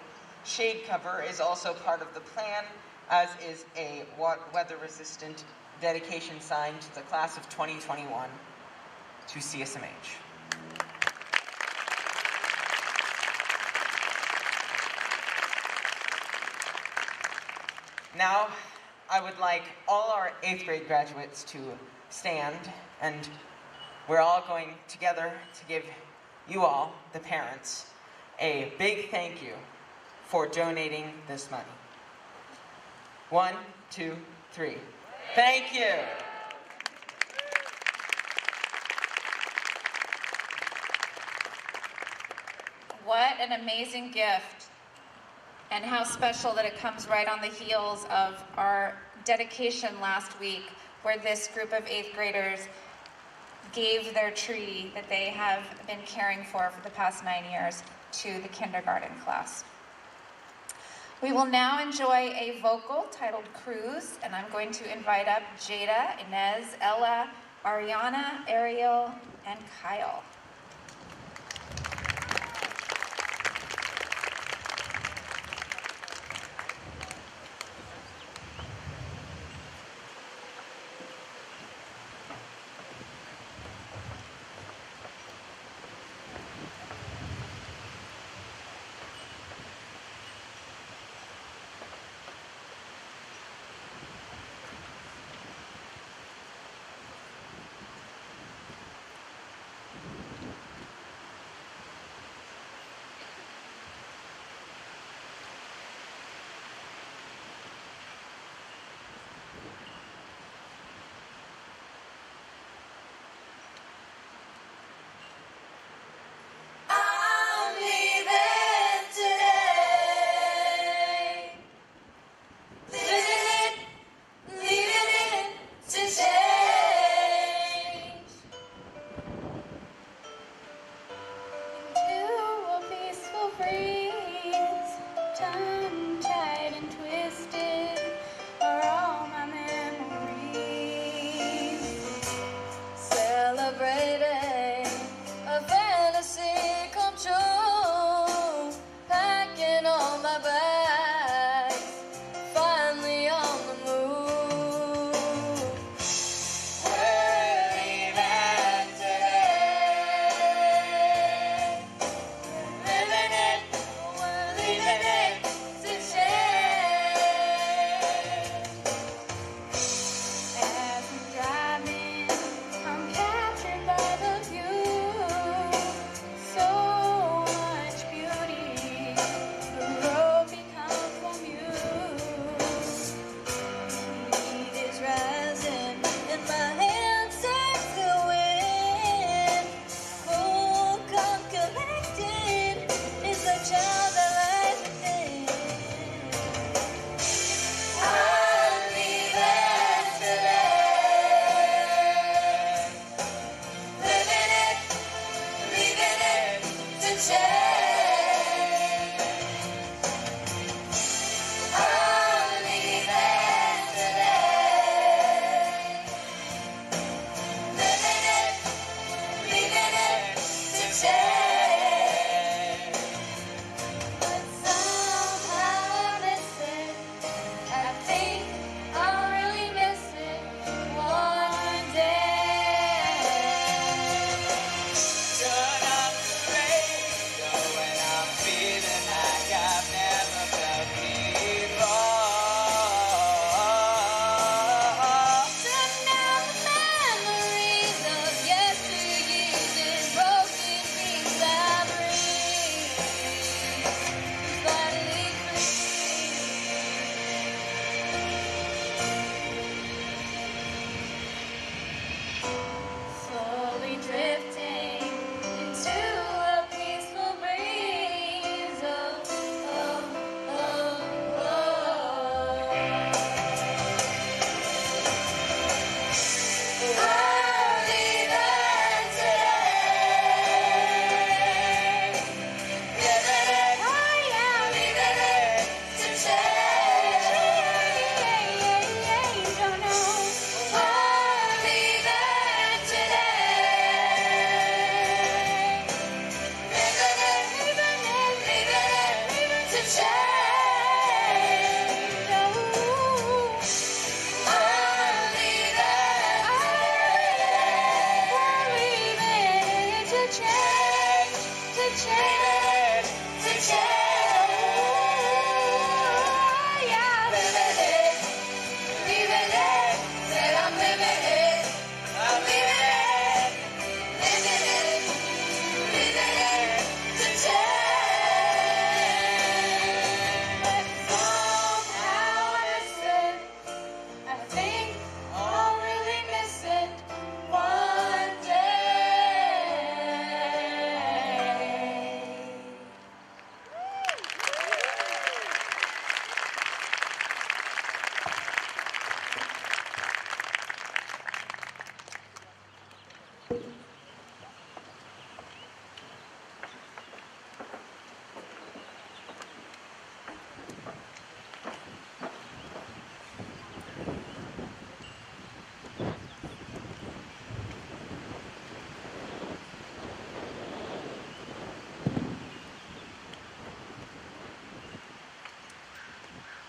shade cover, is also part of the plan, as is a weather-resistant dedication sign to the class of 2021 to CSMH. Now, I would like all our 8th grade graduates to stand, and we're all going together to give you all, the parents, a big thank you for donating this money. 1, 2, 3. Thank you. What an amazing gift, and how special that it comes right on the heels of our dedication last week, where this group of 8th graders gave their tree that they have been caring for the past 9 years to the kindergarten class. We will now enjoy a vocal titled Cruise, and I'm going to invite up Jada, Inez, Ella, Ariana, Ariel, and Kyle.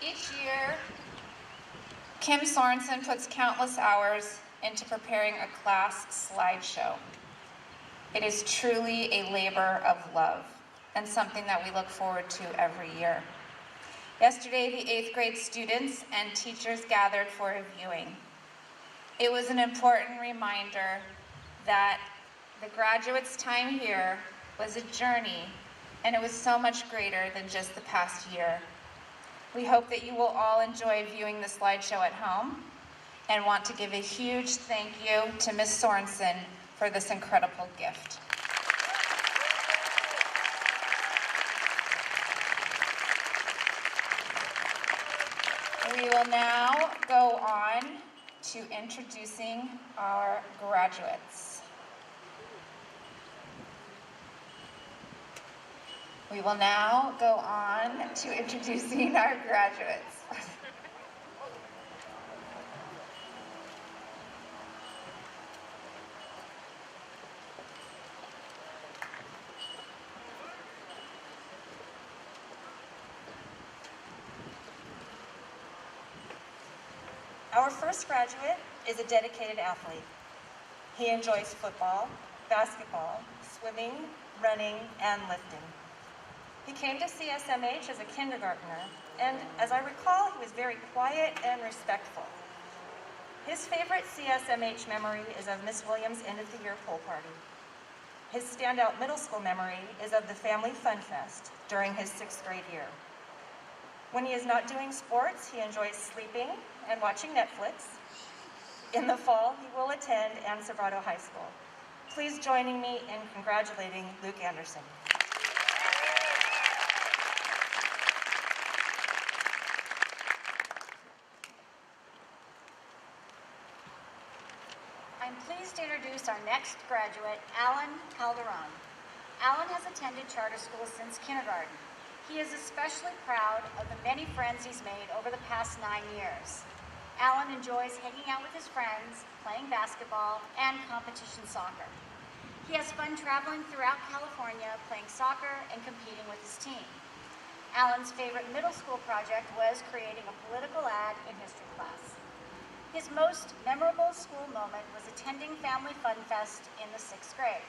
Each year, Kim Sorensen puts countless hours into preparing a class slideshow. It is truly a labor of love and something that we look forward to every year. Yesterday, the 8th grade students and teachers gathered for a viewing. It was an important reminder that the graduates' time here was a journey, and it was so much greater than just the past year. We hope that you will all enjoy viewing the slideshow at home and want to give a huge thank you to Ms. Sorensen for this incredible gift. We will now go on to introducing our graduates. We will now go on to introducing our graduates. Our first graduate is a dedicated athlete. He enjoys football, basketball, swimming, running, and lifting. He came to CSMH as a kindergartner, and as I recall, he was very quiet and respectful. His favorite CSMH memory is of Miss Williams' end-of-the-year pool party. His standout middle school memory is of the Family Fun Fest during his 6th grade year. When he is not doing sports, he enjoys sleeping and watching Netflix. In the fall, he will attend Ann Sobrato High School. Please join me in congratulating Luke Anderson. I'm pleased to introduce our next graduate, Alan Calderon. Alan has attended charter school since kindergarten. He is especially proud of the many friends he's made over the past 9 years. Alan enjoys hanging out with his friends, playing basketball, and competition soccer. He has fun traveling throughout California, playing soccer and competing with his team. Alan's favorite middle school project was creating a political ad in history class. His most memorable school moment was attending Family Fun Fest in the 6th grade.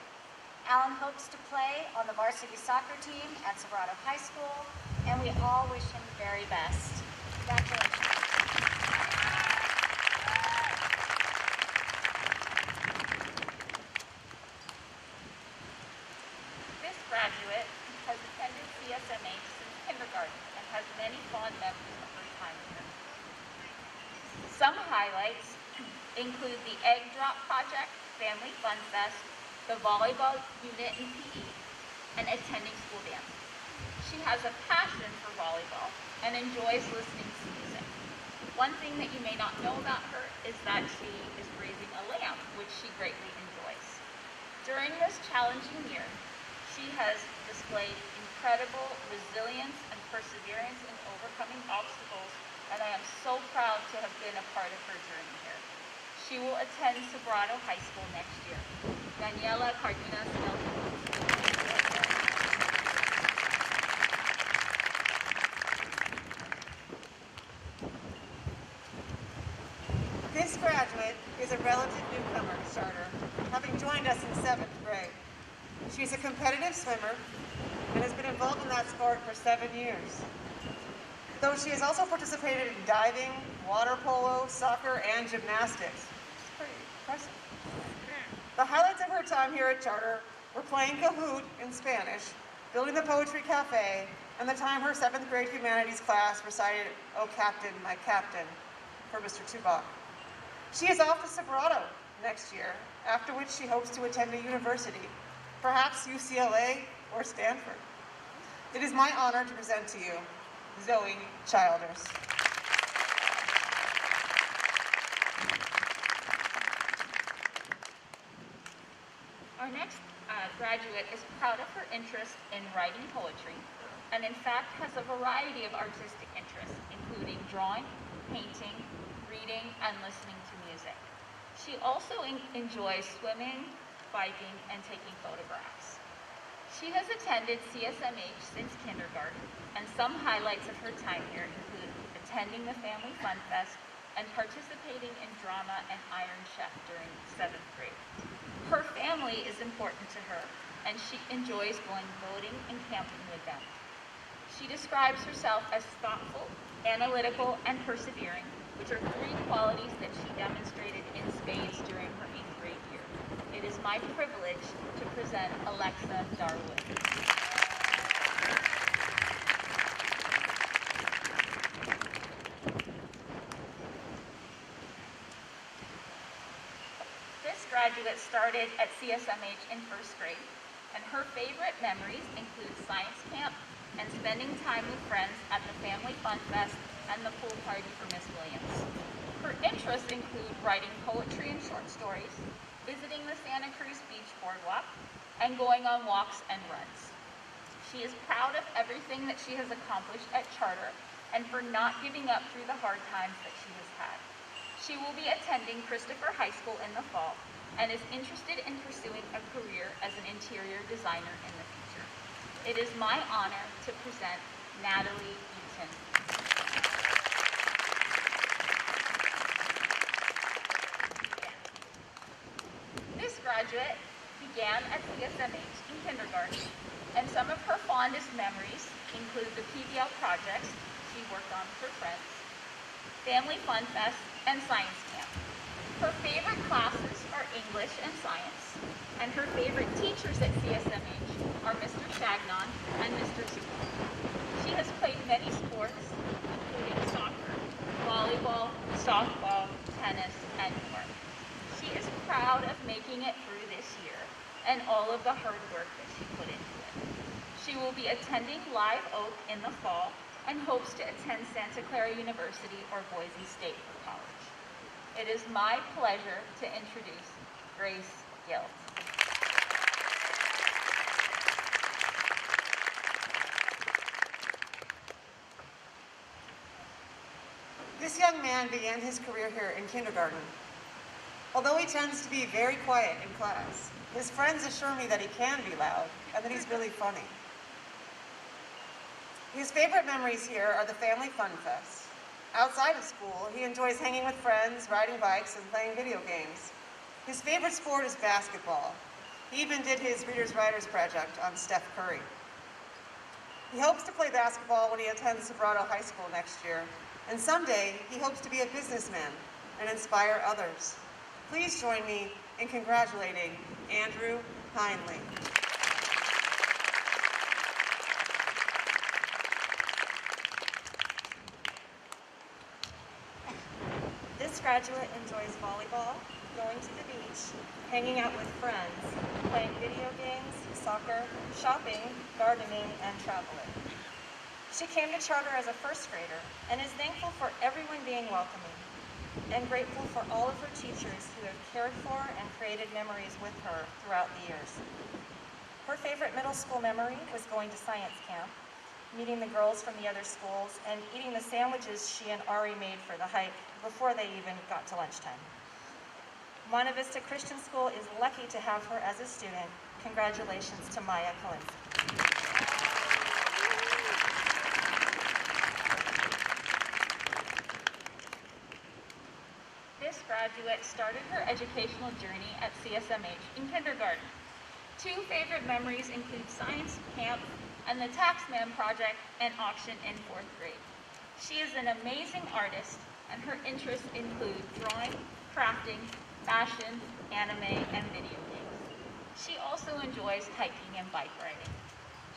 Alan hopes to play on the varsity soccer team at Sobrato High School, and we all wish him the very best. Congratulations. This graduate has attended CSMH since kindergarten and has many fond memories of her time here. Some highlights include the Egg Drop Project, Family Fun Fest, the volleyball unit in PE, and attending school dance. She has a passion for volleyball and enjoys listening to music. One thing that you may not know about her is that she is raising a lamb, which she greatly enjoys. During this challenging year, she has displayed incredible resilience and perseverance in overcoming obstacles, and I am so proud to have been a part of her journey here. She will attend Sobrato High School next year. Daniela Cardenas Nelson. next graduate is a relative newcomer to charter, having joined us in 7th grade. She's a competitive swimmer and has been involved in that sport for 7 years. Though she has also participated in diving, water polo, soccer, and gymnastics. It's pretty impressive. The highlights of her time here at Charter were playing Kahoot in Spanish, building the Poetry Cafe, and the time her 7th grade humanities class recited "Oh Captain, My Captain" for Mr. Tubach. She is off to Sobrato next year, after which she hopes to attend a university, perhaps UCLA or Stanford. It is my honor to present to you Zoe Childers. Our next graduate is proud of her interest in writing poetry, and in fact has a variety of artistic interests, including drawing, painting, reading, and listening to music. She also enjoys swimming, biking, and taking photographs. She has attended CSMH since kindergarten, and some highlights of her time here include attending the Family Fun Fest and participating in drama and Iron Chef during 7th grade. Her family is important to her, and she enjoys going boating and camping with them. She describes herself as thoughtful, analytical, and persevering, which are 3 qualities that she demonstrated in spades during her 8th grade year. It is my privilege to present Alexa Darwood. This graduate started at CSMH in 1st grade, and her favorite memories include science camp and spending time with friends at the Family Fun Fest and the pool party for Miss Williams. Her interests include writing poetry and short stories, visiting the Santa Cruz Beach Boardwalk, and going on walks and runs. She is proud of everything that she has accomplished at Charter and for not giving up through the hard times that she has had. She will be attending Christopher High School in the fall and is interested in pursuing a career as an interior designer in the future. It is my honor to present Natalie Eaton. This graduate began at CSMH in kindergarten, and some of her fondest memories include the PBL projects she worked on with her friends, Family Fun Fest, and science camp. Her favorite classes are English and science, and her favorite teachers at CSMH are Mr. Chagnon and Mr. Zuko. She has played many sports, including soccer, volleyball, softball, tennis, and more. She is proud of making it through this year and all of the hard work that she put into it. She will be attending Live Oak in the fall and hopes to attend Santa Clara University or Boise State for college. It is my pleasure to introduce Grace Gilt. This young man began his career here in kindergarten. Although he tends to be very quiet in class, his friends assure me that he can be loud and that he's really funny. His favorite memories here are the Family Fun Fest. Outside of school, he enjoys hanging with friends, riding bikes, and playing video games. His favorite sport is basketball. He even did his Reader's Writers project on Steph Curry. He hopes to play basketball when he attends Sobrato High School next year, and someday he hopes to be a businessman and inspire others. Please join me in congratulating Andrew Heinley. This graduate enjoys volleyball, going to the beach, hanging out with friends, playing video games, soccer, shopping, gardening, and traveling. She came to Charter as a 1st grader and is thankful for everyone being welcoming and grateful for all of her teachers who have cared for and created memories with her throughout the years. Her favorite middle school memory was going to science camp, meeting the girls from the other schools, and eating the sandwiches she and Ari made for the hike before they even got to lunchtime. Monte Vista Christian School is lucky to have her as a student. Congratulations to Maya Kalinsky. This graduate started her educational journey at CSMH in kindergarten. Two favorite memories include science camp and the Taxman project and auction in 4th grade. She is an amazing artist, and her interests include drawing, crafting, fashion, anime, and video games. She also enjoys hiking and bike riding.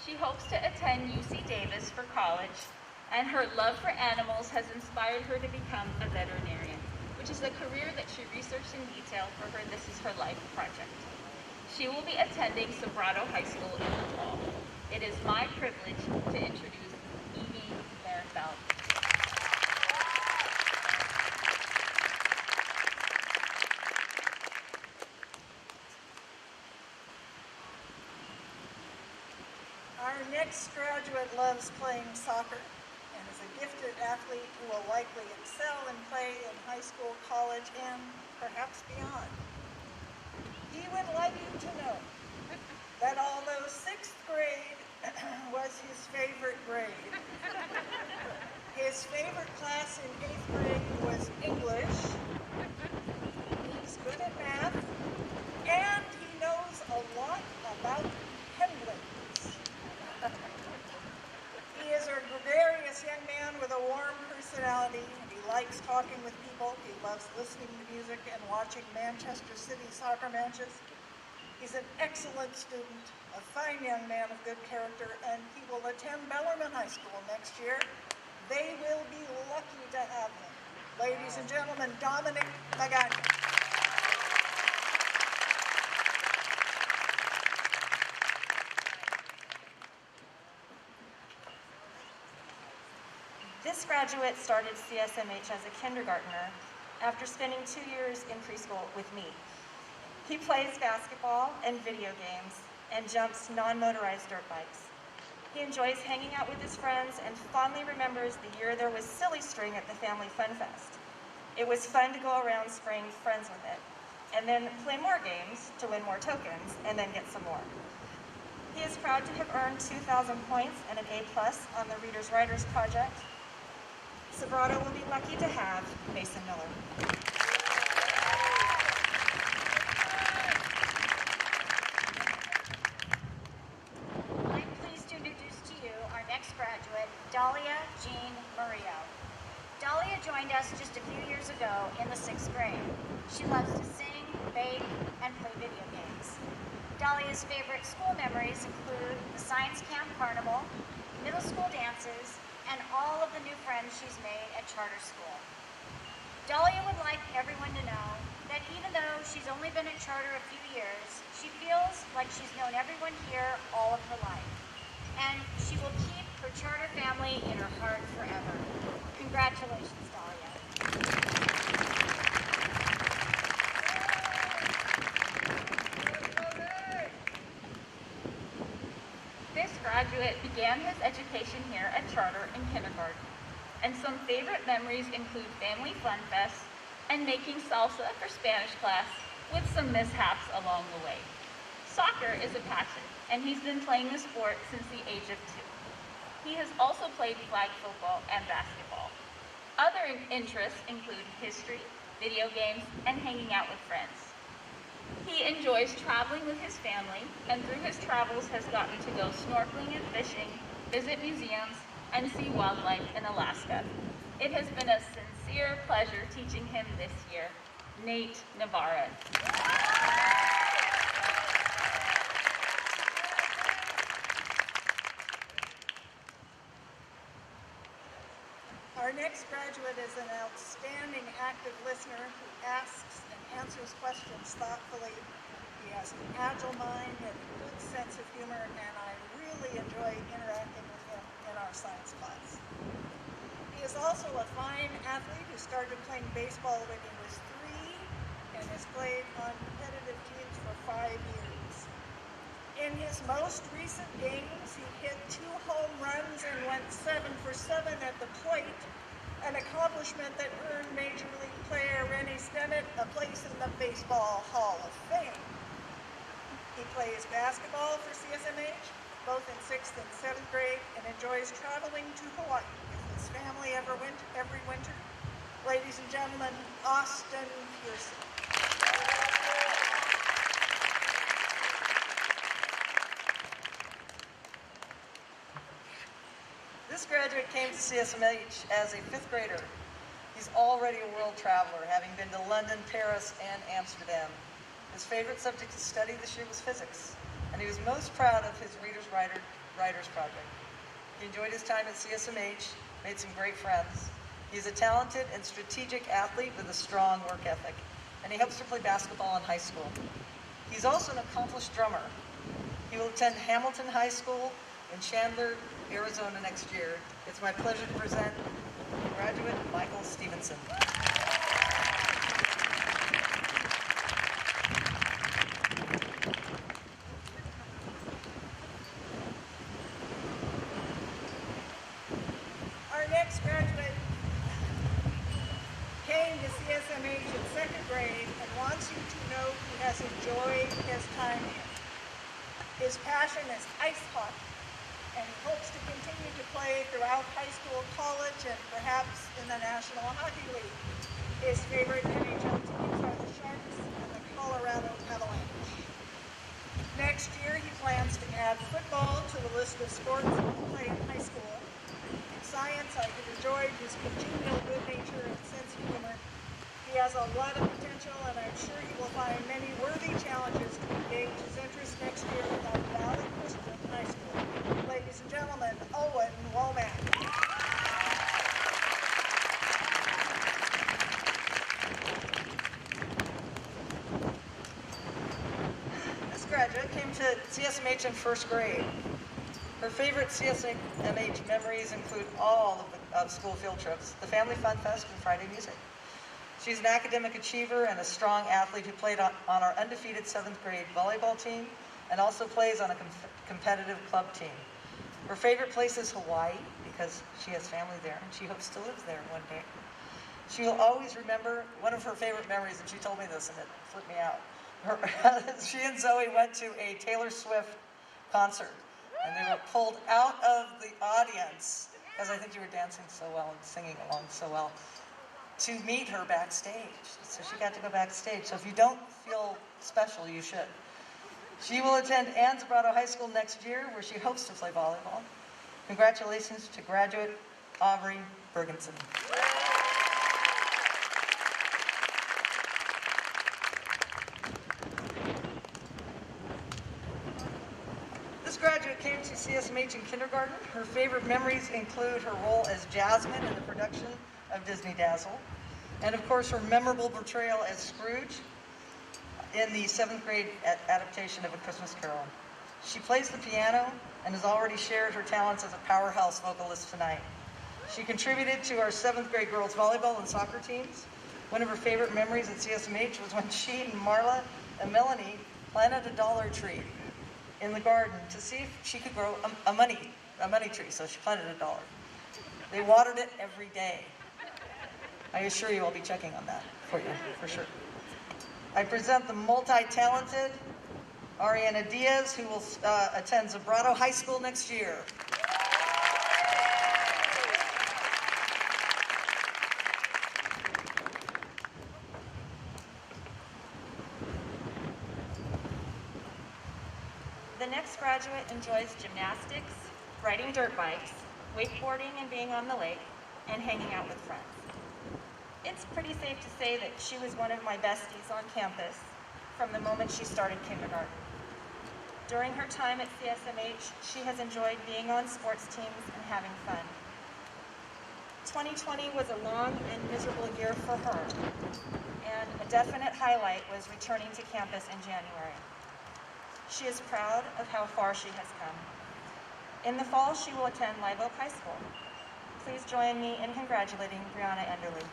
She hopes to attend UC Davis for college, and her love for animals has inspired her to become a veterinarian, which is a career that she researched in detail for her This Is Her Life project. She will be attending Sobrato High School in the fall. It is my privilege to introduce Evie Barenfeld. Our next graduate loves playing soccer and is a gifted athlete who will likely excel and play in high school, college, and perhaps beyond. He would like you to know that although 6th grade was his favorite grade, his favorite class in 8th grade was English. He's good at math, and he knows a lot about penguins. He is a gregarious young man with a warm personality. He likes talking with people. He loves listening to music and watching Manchester City soccer matches. He's an excellent student, a fine young man of good character, and he will attend Bellarmine High School next year. They will be lucky to have him. Ladies and gentlemen, Dominic Magagna. This graduate started CSMH as a kindergartner after spending 2 years in preschool with me. He plays basketball and video games and jumps non-motorized dirt bikes. He enjoys hanging out with his friends and fondly remembers the year there was silly string at the Family Fun Fest. It was fun to go around spraying friends with it, and then play more games to win more tokens, and then get some more. He is proud to have earned 2,000 points and an A+ on the Readers Writers project. Sobrato will be lucky to have Mason Miller. I'm pleased to introduce to you our next graduate, Dahlia Jean Murillo. Dahlia joined us just a few years ago in the 6th grade. She loves to sing, bake, and play video games. Dahlia's favorite school memories include the science camp carnival, middle school dances, and all of the new friends she's made at charter school. Dahlia would like everyone to know that even though she's only been at charter a few years, she feels like she's known everyone here all of her life. And she will keep her charter family in her heart forever. Congratulations, Dahlia. This graduate began his education here at Charter in kindergarten, and some favorite memories include Family Fun Fest and making salsa for Spanish class with some mishaps along the way. Soccer is a passion, and he's been playing the sport since the age of 2. He has also played flag football and basketball. Other interests include history, video games, and hanging out with friends. He enjoys traveling with his family, and through his travels has gotten to go snorkeling and fishing, visit museums, and see wildlife in Alaska. It has been a sincere pleasure teaching him this year. Nate Navarez. Our next graduate is an outstanding active listener who asks and answers questions thoughtfully. He has an agile mind and a good sense of humor, and I really enjoy interacting with him in our science class. He is also a fine athlete who started playing baseball when he was 3 and has played on competitive teams for 5 years. In his most recent games, he hit 2 home runs and went 7 for 7 at the plate, an accomplishment that earned Major League player Rennie Stennett a place in the Baseball Hall of Fame. He plays basketball for CSMH, both in 6th and 7th grade, and enjoys traveling to Hawaii with his family every winter. Ladies and gentlemen, Austin Pearson. This graduate came to CSMH as a 5th grader. He's already a world traveler, having been to London, Paris, and Amsterdam. His favorite subject to study this year was physics, and he was most proud of his Writers Project. He enjoyed his time at CSMH, made some great friends. He's a talented and strategic athlete with a strong work ethic, and he hopes to play basketball in high school. He's also an accomplished drummer. He will attend Hamilton High School in Chandler, Arizona next year. It's my pleasure to present graduate Michael Stevenson. Our next graduate came to CSMH in 2nd grade and wants you to know he has enjoyed his time here. His passion is ice hockey, and he hopes to continue to play throughout high school, college, and perhaps in the National Hockey League. His favorite NHL teams are the Sharks and the Colorado Avalanche. Next year, he plans to add football to the list of sports he will play in high school. In science, I have enjoyed his congenial good nature and sense of humor. He has a lot of potential, and I'm sure he will find many worthy challenges to engage his interest next year without Valley Christian High School. Ladies and gentlemen, Owen Womack. This graduate came to CSMH in 1st grade. Her favorite CSMH memories include all of school field trips, the Family Fun Fest, and Friday music. She's an academic achiever and a strong athlete who played on our undefeated 7th grade volleyball team and also plays on a competitive club team. Her favorite place is Hawaii because she has family there and she hopes to live there one day. She will always remember one of her favorite memories, and she told me this and it flipped me out. She and Zoe went to a Taylor Swift concert and they were pulled out of the audience because I think you were dancing so well and singing along so well, to meet her backstage. So she got to go backstage. So if you don't feel special, you should. She will attend Annesborough High School next year, where she hopes to play volleyball. Congratulations to graduate Aubrey Bergenson. This graduate came to CSMH in kindergarten. Her favorite memories include her role as Jasmine in the production of Disney Dazzle, and of course her memorable portrayal as Scrooge in the 7th grade adaptation of A Christmas Carol. She plays the piano and has already shared her talents as a powerhouse vocalist tonight. She contributed to our 7th grade girls volleyball and soccer teams. One of her favorite memories at CSMH was when she and Marla and Melanie planted a dollar tree in the garden to see if she could grow a money tree, so she planted a dollar. They watered it every day. I assure you I'll be checking on that for you, for sure. I present the multi-talented Ariana Diaz, who will attend Zebrado High School next year. The next graduate enjoys gymnastics, riding dirt bikes, wakeboarding and being on the lake, and hanging out with friends. It's pretty safe to say that she was one of my besties on campus from the moment she started kindergarten. During her time at CSMH, she has enjoyed being on sports teams and having fun. 2020 was a long and miserable year for her, and a definite highlight was returning to campus in January. She is proud of how far she has come. In the fall, she will attend Live Oak High School. Please join me in congratulating Brianna Enderly.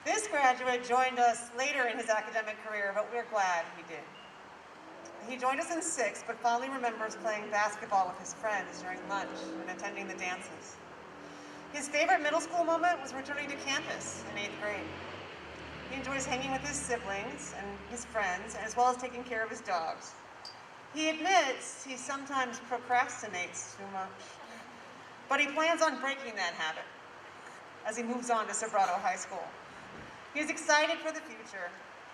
This graduate joined us later in his academic career, but we're glad he did. He joined us in 6th, but fondly remembers playing basketball with his friends during lunch and attending the dances. His favorite middle school moment was returning to campus in 8th grade. He enjoys hanging with his siblings and his friends, as well as taking care of his dogs. He admits he sometimes procrastinates too much, but he plans on breaking that habit as he moves on to Sobrato High School. He's excited for the future,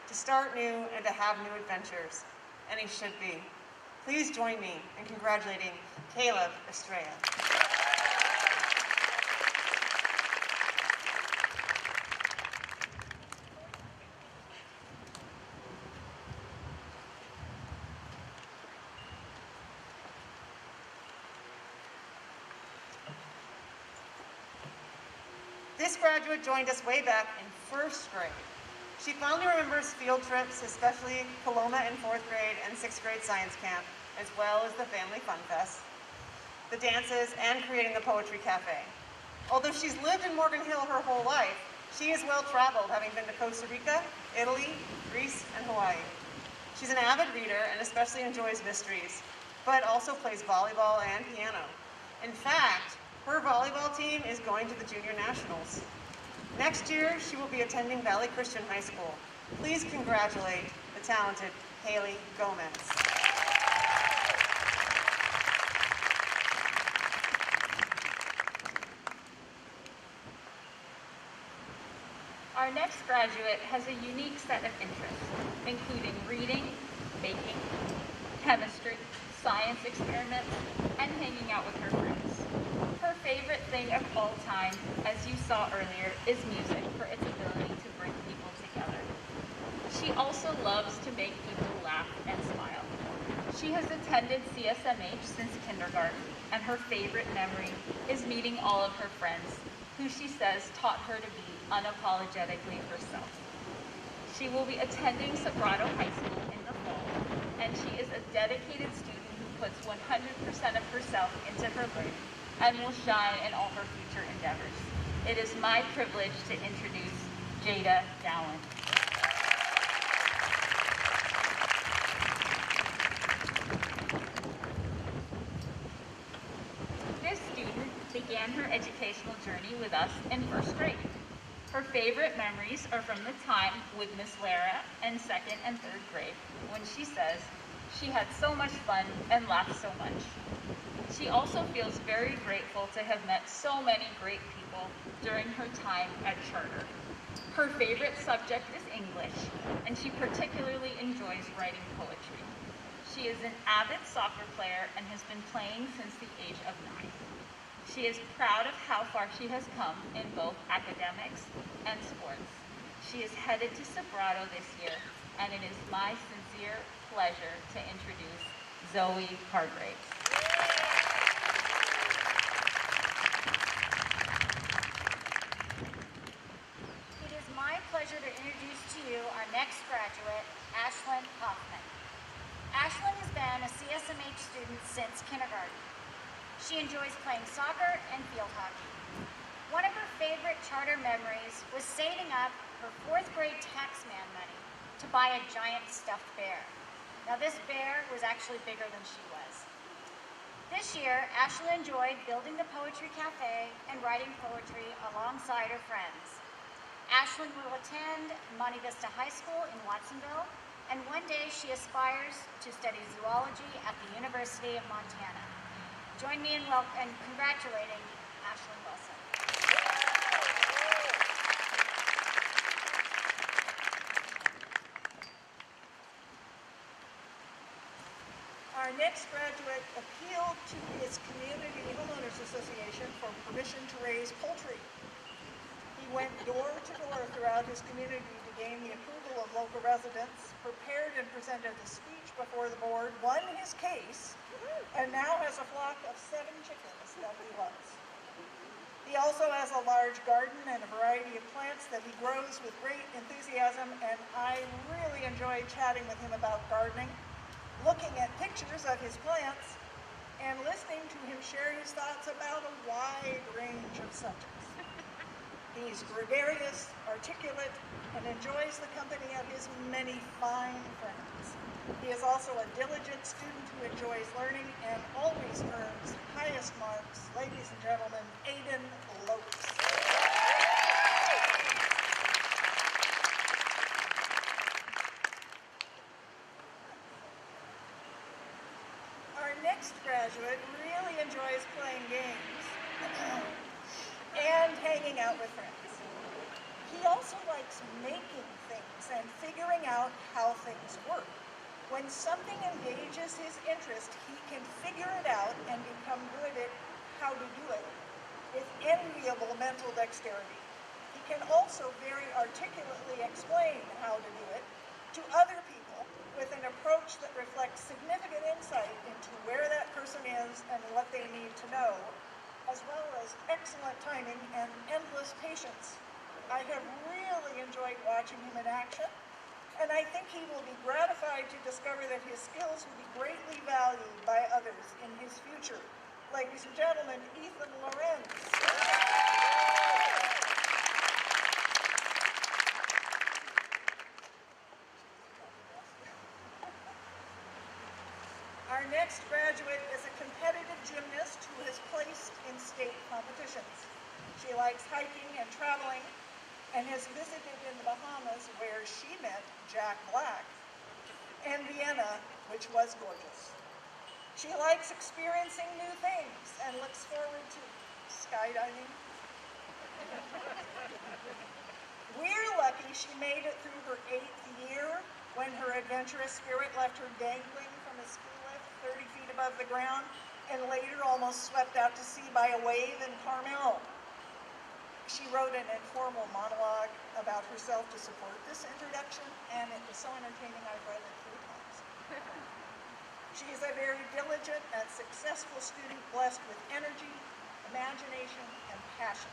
to start new and to have new adventures, and he should be. Please join me in congratulating Caleb Estrella. This graduate joined us way back in first grade. She fondly remembers field trips, especially Coloma in fourth grade and sixth grade science camp, as well as the family fun fest, the dances, and creating the poetry cafe. Although she's lived in Morgan Hill her whole life, she is well traveled, having been to Costa Rica, Italy, Greece, and Hawaii. She's an avid reader and especially enjoys mysteries, but also plays volleyball and piano. In fact, her volleyball team is going to the Junior Nationals. Next year, she will be attending Valley Christian High School. Please congratulate the talented Haley Gomez. Our next graduate has a unique set of interests, including reading, baking, chemistry, science experiments, and hanging out with her friends. Her favorite thing of all time, as you saw earlier, is music for its ability to bring people together. She also loves to make people laugh and smile. She has attended CSMH since kindergarten, and her favorite memory is meeting all of her friends, who she says taught her to be unapologetically herself. She will be attending Sobrato High School in the fall, and she is a dedicated student who puts 100% of herself into her learning and will shine in all her future endeavors. It is my privilege to introduce Jada Gowan. This student began her educational journey with us in first grade. Her favorite memories are from the time with Miss Lara in second and third grade, when she says she had so much fun and laughed so much. She also feels very grateful to have met so many great people during her time at Charter. Her favorite subject is English, and she particularly enjoys writing poetry. She is an avid soccer player and has been playing since the age of 9. She is proud of how far she has come in both academics and sports. She is headed to Sobrato this year, and it is my sincere pleasure to introduce Zoe Hargrave. It is my pleasure to introduce to you our next graduate, Ashlyn Hoffman. Ashlyn has been a CSMH student since kindergarten. She enjoys playing soccer and field hockey. One of her favorite Charter memories was saving up her fourth grade taxman money to buy a giant stuffed bear. Now this bear was actually bigger than she was. This year, Ashley enjoyed building the poetry cafe and writing poetry alongside her friends. Ashlyn will attend Monte Vista High School in Watsonville, and one day she aspires to study zoology at the University of Montana. Join me in congratulating Ashlyn Wilson. Our next graduate appealed to his community homeowners association for permission to raise poultry. He went door to door throughout his community to gain the approval of local residents, prepared and presented a speech before the board, won his case, and now has a flock of 7 chickens that he loves. He also has a large garden and a variety of plants that he grows with great enthusiasm, and I really enjoy chatting with him about gardening, looking at pictures of his plants, and listening to him share his thoughts about a wide range of subjects. He's gregarious, articulate, and enjoys the company of his many fine friends. He is also a diligent student who enjoys learning and always earns highest marks. Ladies and gentlemen, Aiden Lopes. next graduate really enjoys playing games and hanging out with friends. He also likes making things and figuring out how things work. When something engages his interest, he can figure it out and become good at how to do it with enviable mental dexterity. He can also very articulately explain how to do it to other people with an approach that reflects significant insight into where that person is and what they need to know, as well as excellent timing and endless patience. I have really enjoyed watching him in action, and I think he will be gratified to discover that his skills will be greatly valued by others in his future. Ladies and gentlemen, Ethan Lorenz. Our next graduate is a competitive gymnast who has placed in state competitions. She likes hiking and traveling and has visited in the Bahamas, where she met Jack Black, and Vienna, which was gorgeous. She likes experiencing new things and looks forward to skydiving. We're lucky she made it through her 8th year when her adventurous spirit left her dangling from a ski lift 30 feet above the ground and later almost swept out to sea by a wave in Carmel. She wrote an informal monologue about herself to support this introduction, and it was so entertaining I've read it 3 times. She is a very diligent and successful student blessed with energy, imagination, and passion.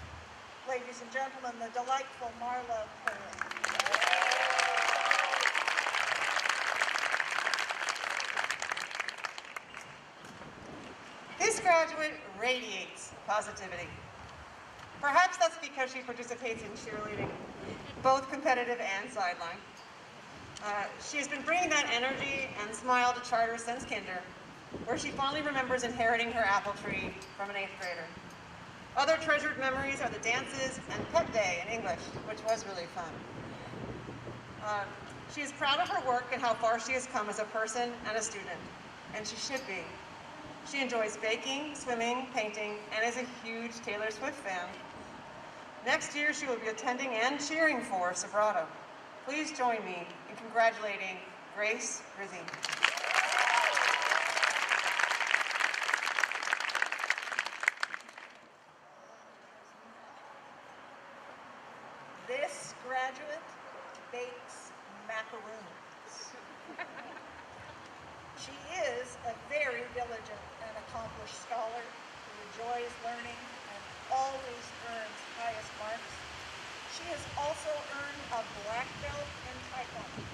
Ladies and gentlemen, the delightful Marla Perlin. This graduate radiates positivity. Perhaps that's because she participates in cheerleading, both competitive and sideline. She has been bringing that energy and smile to charter since kinder, where she fondly remembers inheriting her apple tree from an 8th grader. Other treasured memories are the dances and pep day in English, which was really fun. She is proud of her work and how far she has come as a person and a student, and she should be. She enjoys baking, swimming, painting, and is a huge Taylor Swift fan. Next year, she will be attending and cheering for Sobrato. Please join me in congratulating Grace Rizzi. This graduate bakes macaroons. She is a very diligent and accomplished scholar who enjoys learning and always earns highest marks. She has also earned a black belt in Taekwondo.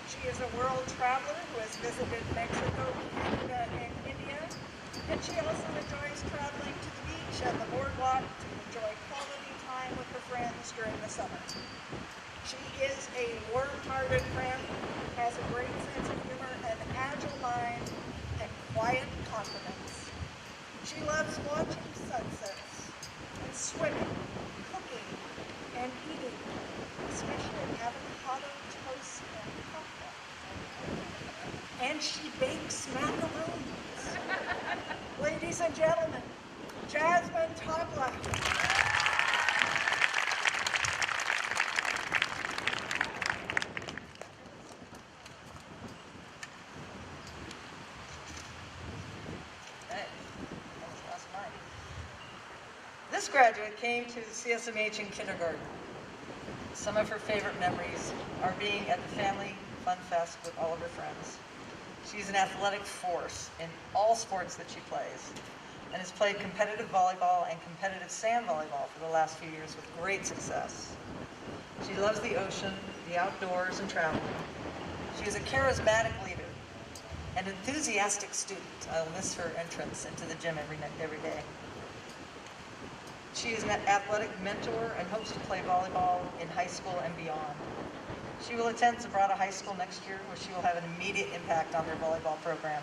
She is a world traveler who has visited Mexico, Canada, and India, and she also enjoys traveling to the beach and the boardwalk to enjoy quality time with her friends during the summer. She is a warm-hearted friend, has a great sense of humor, an agile mind, and quiet confidence. She loves watching sunsets and swimming, cooking, and eating, especially avocado toast and coffee. And she bakes macaroons. Ladies and gentlemen, Jasmine Topla. This graduate came to CSMH in kindergarten. Some of her favorite memories are being at the Family Fun Fest with all of her friends. She's an athletic force in all sports that she plays and has played competitive volleyball and competitive sand volleyball for the last few years with great success. She loves the ocean, the outdoors, and traveling. She is a charismatic leader, an enthusiastic student. I'll miss her entrance into the gym every day. She is an athletic mentor and hopes to play volleyball in high school and beyond. She will attend Sobrato High School next year, where she will have an immediate impact on their volleyball program.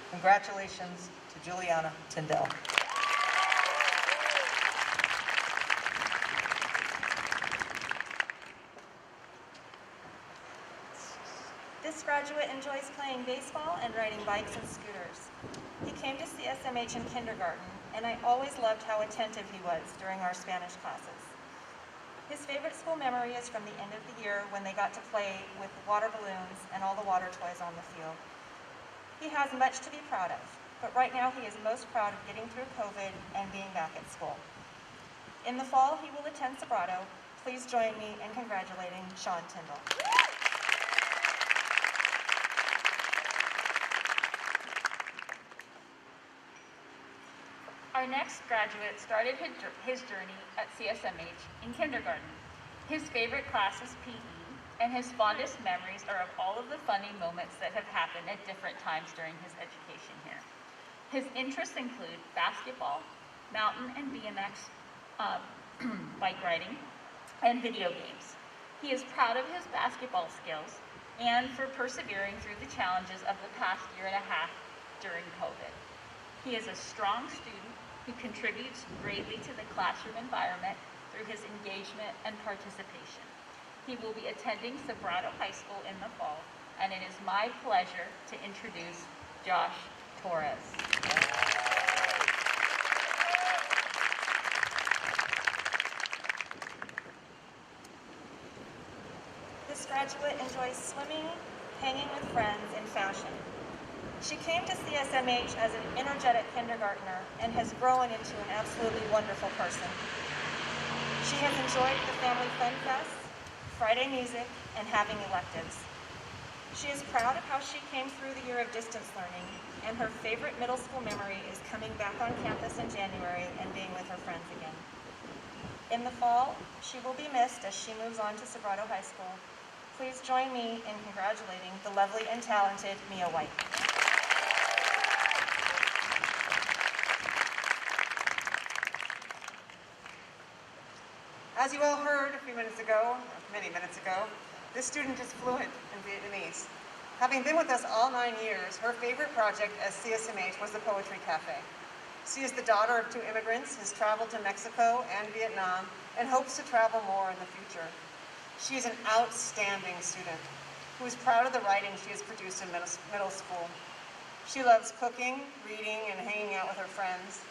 Congratulations to Juliana Tyndall. This next graduate enjoys playing baseball and riding bikes and scooters. He came to CSMH in kindergarten, and I always loved how attentive he was during our Spanish classes. His favorite school memory is from the end of the year when they got to play with water balloons and all the water toys on the field. He has much to be proud of, but right now he is most proud of getting through COVID and being back at school. In the fall, he will attend Sobrato. Please join me in congratulating Sean Tyndall. Our next graduate started his journey at CSMH in kindergarten. His favorite class is PE, and his fondest memories are of all of the funny moments that have happened at different times during his education here. His interests include basketball, mountain and BMX, bike riding, and video games. He is proud of his basketball skills and for persevering through the challenges of the past year and a half during COVID. He is a strong student who contributes greatly to the classroom environment through his engagement and participation. He will be attending Sobrato High School in the fall, and it is my pleasure to introduce Josh Torres. This graduate enjoys swimming, hanging with friends, and fashion. She came to CSMH as an energetic kindergartner and has grown into an absolutely wonderful person. She has enjoyed the Family Fun Fest, Friday music, and having electives. She is proud of how she came through the year of distance learning, and her favorite middle school memory is coming back on campus in January and being with her friends again. In the fall, she will be missed as she moves on to Sobrato High School. Please join me in congratulating the lovely and talented Mia White. As you all heard a few minutes ago, or many minutes ago, this student is fluent in Vietnamese. Having been with us all 9 years, her favorite project at CSMH was the Poetry Cafe. She is the daughter of 2 immigrants, has traveled to Mexico and Vietnam, and hopes to travel more in the future. She is an outstanding student who is proud of the writing she has produced in middle school. She loves cooking, reading, and hanging out with her friends.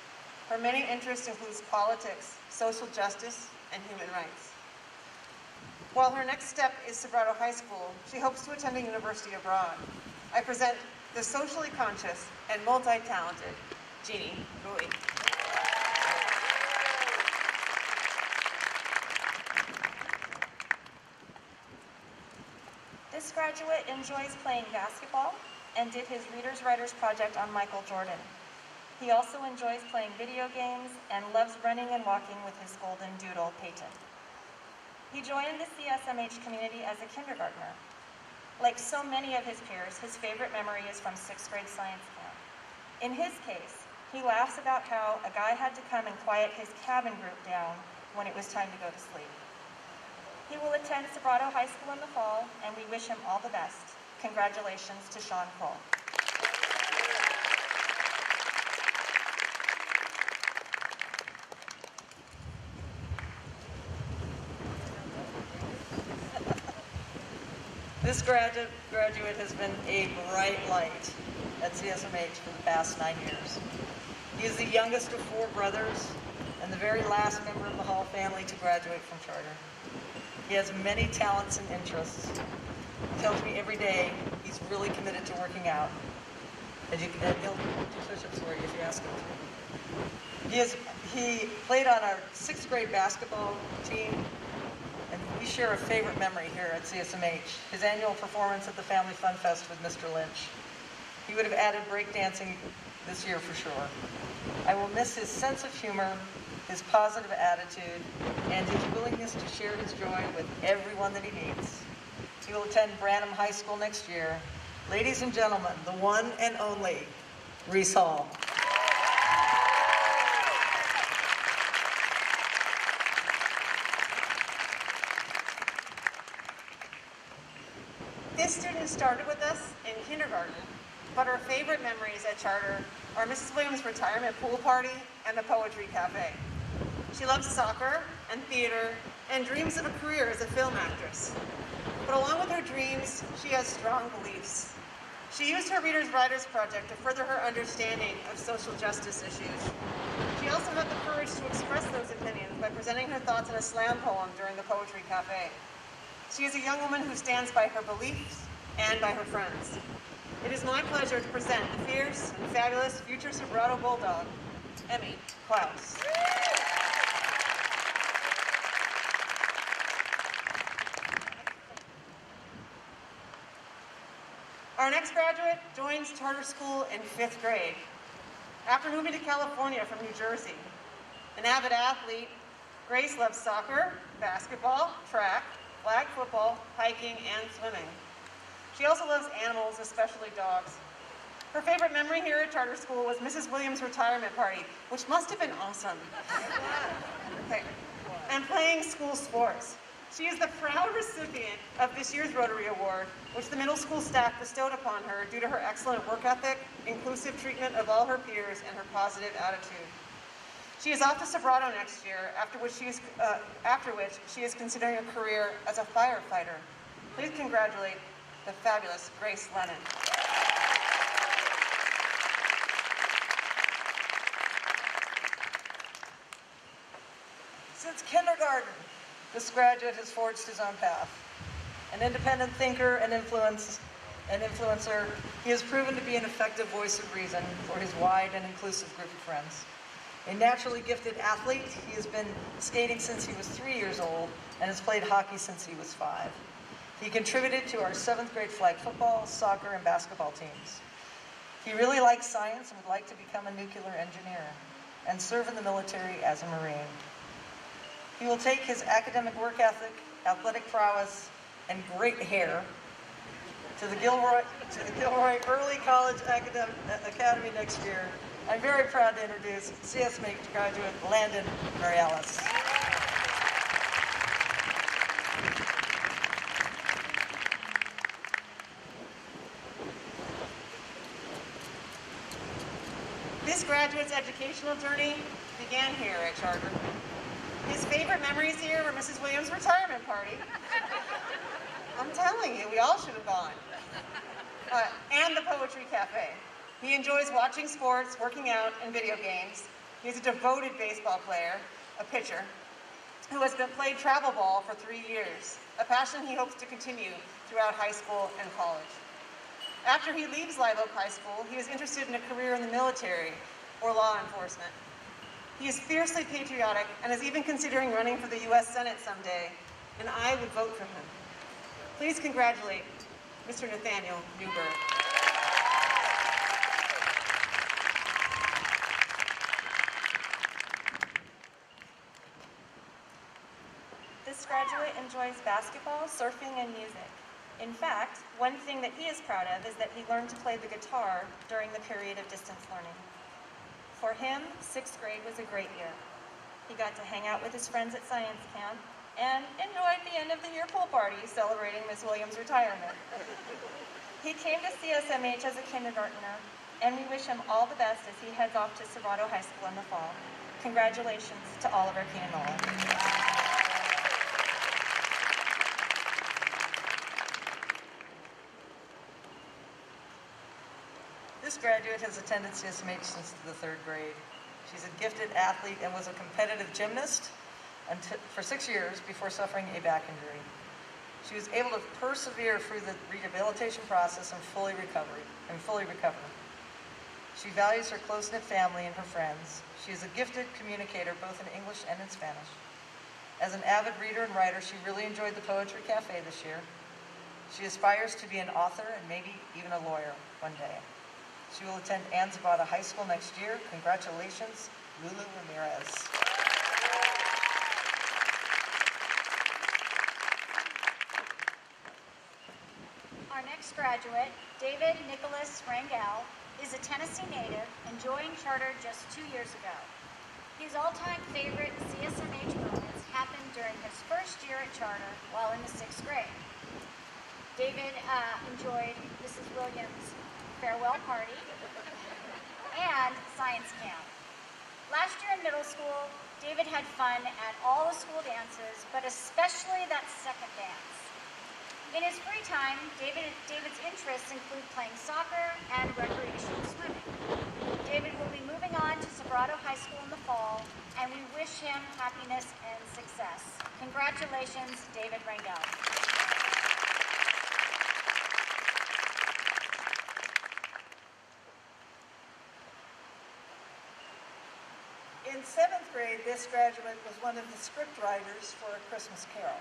Her many interests include politics, social justice, and human rights. While her next step is Sobrato High School, she hopes to attend a university abroad. I present the socially conscious and multi-talented Jeannie Rui. This graduate enjoys playing basketball and did his Readers Writers project on Michael Jordan. He also enjoys playing video games and loves running and walking with his golden doodle, Peyton. He joined the CSMH community as a kindergartner. Like so many of his peers, his favorite memory is from 6th grade science camp. In his case, he laughs about how a guy had to come and quiet his cabin group down when it was time to go to sleep. He will attend Sobrato High School in the fall, and we wish him all the best. Congratulations to Sean Cole. This graduate has been a bright light at CSMH for the past 9 years. He is the youngest of 4 brothers and the very last member of the Hall family to graduate from charter. He has many talents and interests. He tells me every day he's really committed to working out. And he'll do push-ups for you if you ask him to. He played on our 6th grade basketball team, and we share a favorite memory here at CSMH, his annual performance at the Family Fun Fest with Mr. Lynch. He would have added breakdancing this year for sure. I will miss his sense of humor, his positive attitude, and his willingness to share his joy with everyone that he meets. He will attend Branham High School next year. Ladies and gentlemen, the one and only Reese Hall. This student started with us in kindergarten, but her favorite memories at charter are Mrs. Williams' retirement pool party and the Poetry Cafe. She loves soccer and theater and dreams of a career as a film actress. But along with her dreams, she has strong beliefs. She used her Readers Writers Project to further her understanding of social justice issues. She also had the courage to express those opinions by presenting her thoughts in a slam poem during the Poetry Cafe. She is a young woman who stands by her beliefs and by her friends. It is my pleasure to present the fierce and fabulous future Sobrato Bulldog, Emmy Klaus. Our next graduate joins charter school in 5th grade. After moving to California from New Jersey, an avid athlete, Grace loves soccer, basketball, track, flag football, hiking, and swimming. She also loves animals, especially dogs. Her favorite memory here at charter school was Mrs. Williams' retirement party, which must have been awesome. Okay. And playing school sports. She is the proud recipient of this year's Rotary Award, which the middle school staff bestowed upon her due to her excellent work ethic, inclusive treatment of all her peers, and her positive attitude. She is off to Sobrato next year, after which she is considering a career as a firefighter. Please congratulate the fabulous Grace Lennon. Since kindergarten, this graduate has forged his own path. An independent thinker and influencer, he has proven to be an effective voice of reason for his wide and inclusive group of friends. A naturally gifted athlete, he has been skating since he was 3 years old and has played hockey since he was 5. He contributed to our 7th grade flag football, soccer, and basketball teams. He really likes science and would like to become a nuclear engineer and serve in the military as a Marine. He will take his academic work ethic, athletic prowess, and great hair to the Gilroy Early College Academy next year. I'm very proud to introduce CSMH graduate Landon Marialis. This graduate's educational journey began here at Charter. His favorite memories here were Mrs. Williams' retirement party. I'm telling you, we all should have gone. And the Poetry Cafe. He enjoys watching sports, working out, and video games. He's a devoted baseball player, a pitcher, who has played travel ball for 3 years, a passion he hopes to continue throughout high school and college. After he leaves Live Oak High School, he is interested in a career in the military or law enforcement. He is fiercely patriotic and is even considering running for the U.S. Senate someday, and I would vote for him. Please congratulate Mr. Nathaniel Newberg. This graduate enjoys basketball, surfing, and music. In fact, one thing that he is proud of is that he learned to play the guitar during the period of distance learning. For him, 6th grade was a great year. He got to hang out with his friends at science camp and enjoyed the end of the year pool party celebrating Miss Williams' retirement. He came to CSMH as a kindergartner, and we wish him all the best as he heads off to Sobrato High School in the fall. Congratulations to Oliver Pianola. This graduate has attended CSMH since the 3rd grade. She's a gifted athlete and was a competitive gymnast for 6 years before suffering a back injury. She was able to persevere through the rehabilitation process and fully recover. She values her close-knit family and her friends. She is a gifted communicator both in English and in Spanish. As an avid reader and writer, she really enjoyed the Poetry Cafe this year. She aspires to be an author and maybe even a lawyer one day. She will attend Zapata High School next year. Congratulations, Lulu Ramirez. Our next graduate, David Nicholas Rangel, is a Tennessee native and joined Charter just 2 years ago. His all-time favorite CSMH moments happened during his first year at Charter while in the 6th grade. David enjoyed Mrs. Williams' farewell party and science camp. Last year in middle school, David had fun at all the school dances, but especially that second dance. In his free time, David's interests include playing soccer and recreational swimming. David will be moving on to Sobrato High School in the fall, and we wish him happiness and success. Congratulations, David Rangel. In 7th grade, this graduate was one of the script writers for A Christmas Carol.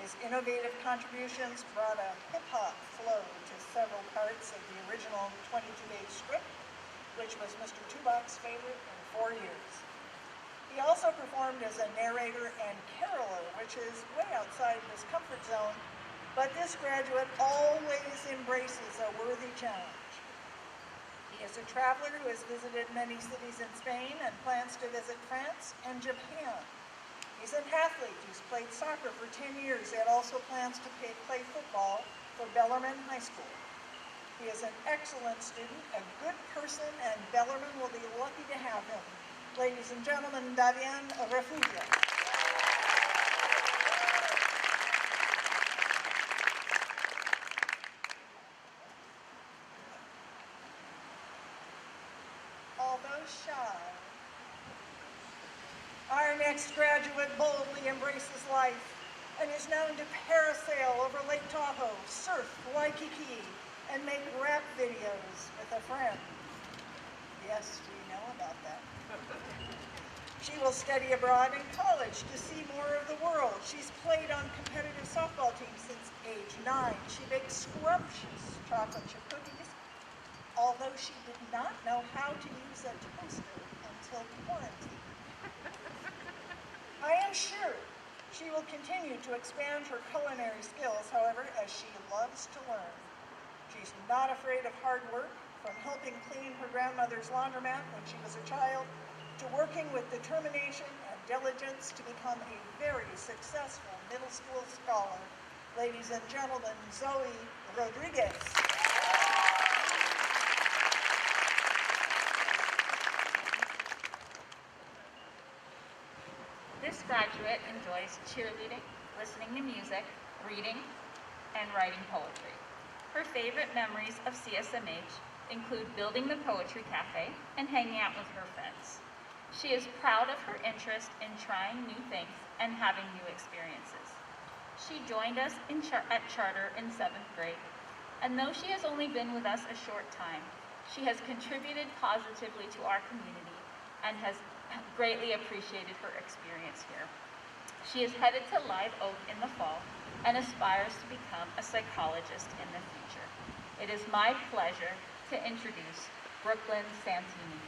His innovative contributions brought a hip-hop flow to several parts of the original 22-page script, which was Mr. Tubok's favorite in 4 years. He also performed as a narrator and caroler, which is way outside his comfort zone, but this graduate always embraces a worthy challenge. He is a traveler who has visited many cities in Spain and plans to visit France and Japan. He's an athlete who's played soccer for 10 years and also plans to play football for Bellarmine High School. He is an excellent student, a good person, and Bellarmine will be lucky to have him. Ladies and gentlemen, Davian Refugio. Although shy, our next graduate boldly embraces life and is known to parasail over Lake Tahoe, surf Waikiki, and make rap videos with a friend. Yes, we know about that. She will study abroad in college to see more of the world. She's played on competitive softball teams since age 9. She bakes scrumptious chocolate chip cookies, although she did not know how to use a toaster until quarantine. I am sure she will continue to expand her culinary skills, however, as she loves to learn. She's not afraid of hard work, from helping clean her grandmother's laundromat when she was a child, to working with determination and diligence to become a very successful middle school scholar. Ladies and gentlemen, Zoe Rodriguez. This graduate enjoys cheerleading, listening to music, reading, and writing poetry. Her favorite memories of CSMH include building the Poetry Cafe and hanging out with her friends. She is proud of her interest in trying new things and having new experiences. She joined us at Charter in 7th grade, and though she has only been with us a short time, she has contributed positively to our community and has greatly appreciated her experience here. She is headed to Live Oak in the fall and aspires to become a psychologist in the future. It is my pleasure to introduce Brooklyn Santini.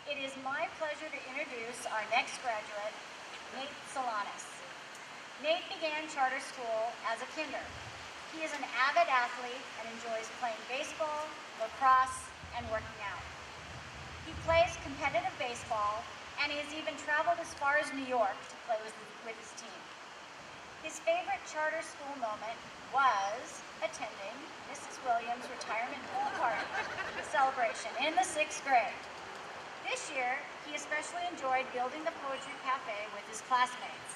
It is my pleasure to introduce our next graduate, Nate Solanas. Nate began charter school as a kinder. He is an avid athlete and enjoys playing baseball, lacrosse, and working out. He plays competitive baseball, and he has even traveled as far as New York to play with his team. His favorite charter school moment was attending Mrs. Williams' retirement pool party celebration in the 6th grade. This year, he especially enjoyed building the Poetry Cafe with his classmates.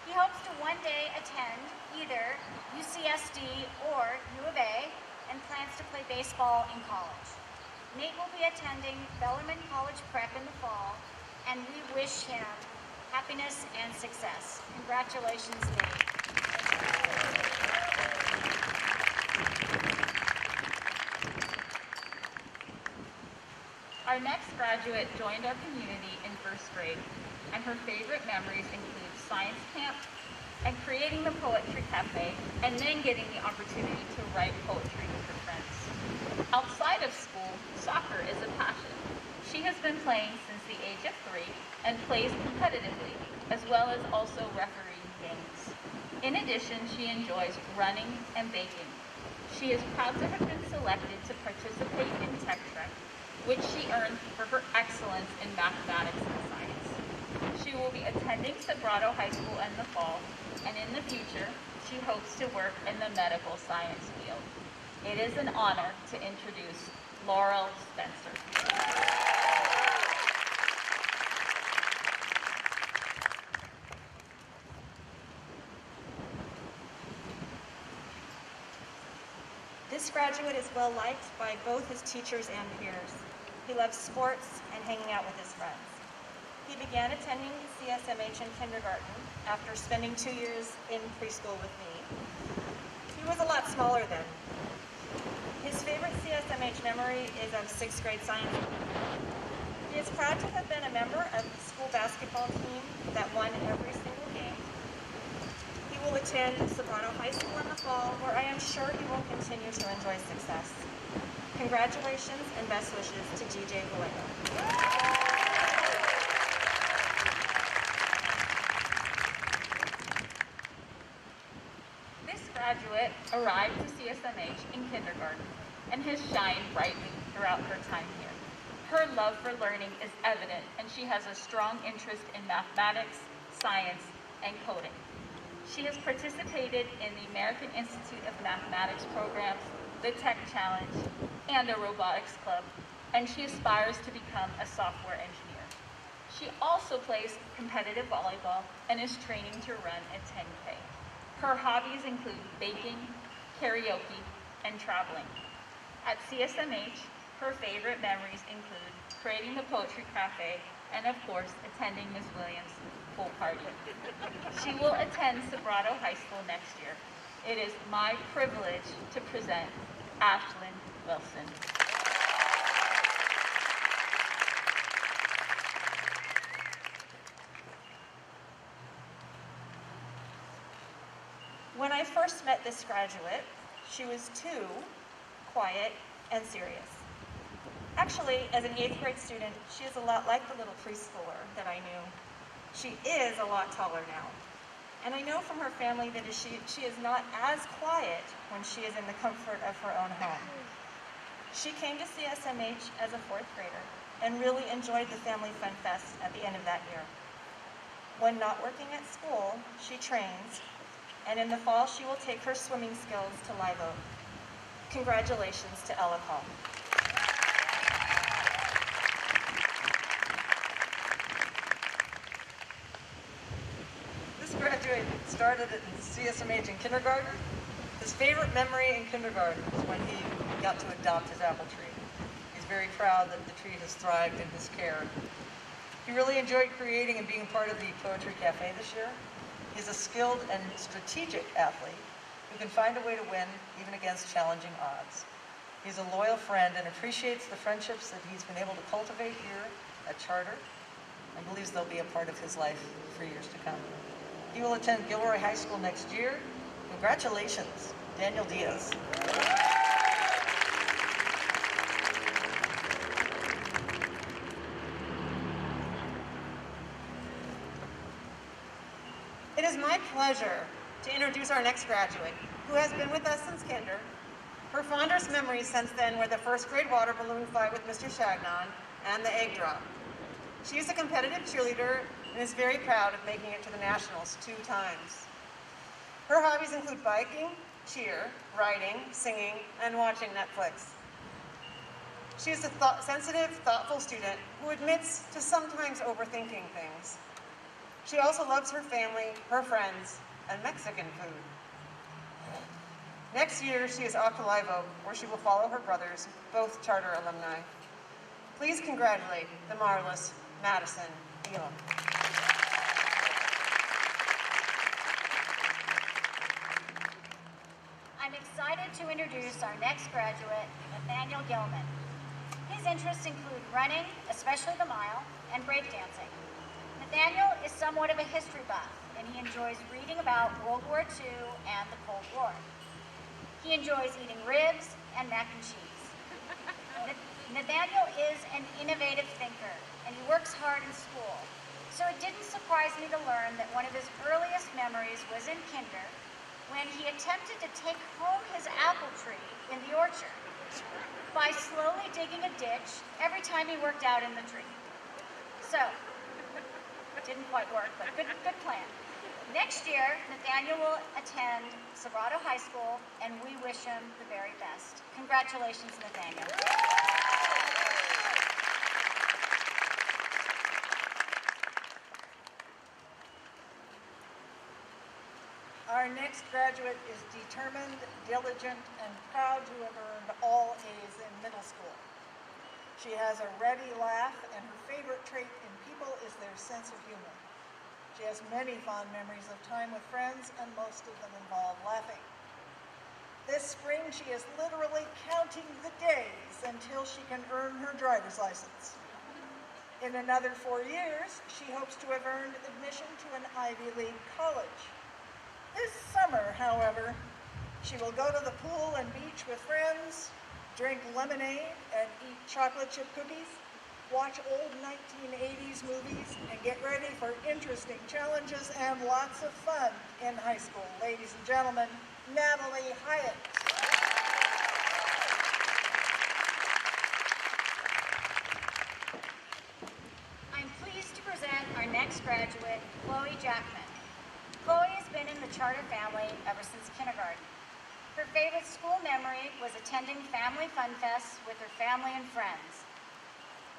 He hopes to one day attend either UCSD or U of A and plans to play baseball in college. Nate will be attending Bellarmine College Prep in the fall, and we wish him happiness and success. Congratulations, Nate. Our next graduate joined our community in 1st grade, and her favorite memories include science camp and creating the Poetry Cafe, and then getting the opportunity to write poetry with her friends. Outside of school, soccer is a passion. She has been playing since the age of 3 and plays competitively, as well as also refereeing games. In addition, she enjoys running and baking. She is proud to have been selected to participate in Tech Trek, which she earned for her excellence in mathematics and science. She will be attending Sobrato High School in the fall, and in the future, she hopes to work in the medical science field. It is an honor to introduce Laurel Spencer. This graduate is well liked by both his teachers and peers. He loves sports and hanging out with his friends. He began attending CSMH in kindergarten after spending 2 years in preschool with me. He was a lot smaller then. His favorite CSMH memory is of 6th grade science. He is proud to have been a member of the school basketball team that won every single game. He will attend Soprano High School in the fall, where I am sure he will continue to enjoy success. Congratulations and best wishes to DJ Vallejo. Graduate arrived to CSMH in kindergarten and has shined brightly throughout her time here. Her love for learning is evident, and she has a strong interest in mathematics, science, and coding. She has participated in the American Institute of Mathematics programs, the Tech Challenge, and a robotics club, and she aspires to become a software engineer. She also plays competitive volleyball and is training to run a 10K. Her hobbies include baking, karaoke, and traveling. At CSMH, her favorite memories include creating the Poetry Cafe and, of course, attending Miss Williams' pool party. She will attend Sobrato High School next year. It is my privilege to present Ashlyn Wilson. When I first met this graduate, she was too quiet and serious. Actually, as an 8th grade student, she is a lot like the little preschooler that I knew. She is a lot taller now. And I know from her family that she is not as quiet when she is in the comfort of her own home. She came to CSMH as a 4th grader and really enjoyed the Family Fun Fest at the end of that year. When not working at school, she trains, and in the fall she will take her swimming skills to Live Oak. Congratulations to Ella Call. This graduate started at CSMH in kindergarten. His favorite memory in kindergarten was when he got to adopt his apple tree. He's very proud that the tree has thrived in his care. He really enjoyed creating and being part of the Poetry Cafe this year. He's a skilled and strategic athlete who can find a way to win even against challenging odds. He's a loyal friend and appreciates the friendships that he's been able to cultivate here at Charter and believes they'll be a part of his life for years to come. He will attend Gilroy High School next year. Congratulations, Daniel Diaz. It is my pleasure to introduce our next graduate, who has been with us since kinder. Her fondest memories since then were the first grade water balloon fight with Mr. Chagnon and the egg drop. She is a competitive cheerleader and is very proud of making it to the Nationals 2 times. Her hobbies include biking, cheer, writing, singing, and watching Netflix. She is a sensitive, thoughtful student who admits to sometimes overthinking things. She also loves her family, her friends, and Mexican food. Next year, she is off to Live Oak, where she will follow her brothers, both Charter alumni. Please congratulate the marvelous Madison Elam. I'm excited to introduce our next graduate, Nathaniel Gilman. His interests include running, especially the mile, and breakdancing. Nathaniel is somewhat of a history buff, and he enjoys reading about World War II and the Cold War. He enjoys eating ribs and mac and cheese. Nathaniel is an innovative thinker, and he works hard in school. So it didn't surprise me to learn that one of his earliest memories was in kinder, when he attempted to take home his apple tree in the orchard by slowly digging a ditch every time he worked out in the tree. So, it didn't quite work, but good plan. Next year, Nathaniel will attend Sobrato High School, and we wish him the very best. Congratulations, Nathaniel. Our next graduate is determined, diligent, and proud to have earned all A's in middle school. She has a ready laugh, and her favorite trait in people is their sense of humor. She has many fond memories of time with friends, and most of them involve laughing. This spring, she is literally counting the days until she can earn her driver's license. In another 4 years, she hopes to have earned admission to an Ivy League college. This summer, however, she will go to the pool and beach with friends, drink lemonade and eat chocolate chip cookies, watch old 1980s movies, and get ready for interesting challenges and lots of fun in high school. Ladies and gentlemen, Natalie Hyatt. I'm pleased to present our next graduate, Chloe Jackman. Chloe has been in the charter family ever since kindergarten. Her favorite school memory was attending family fun fests with her family and friends.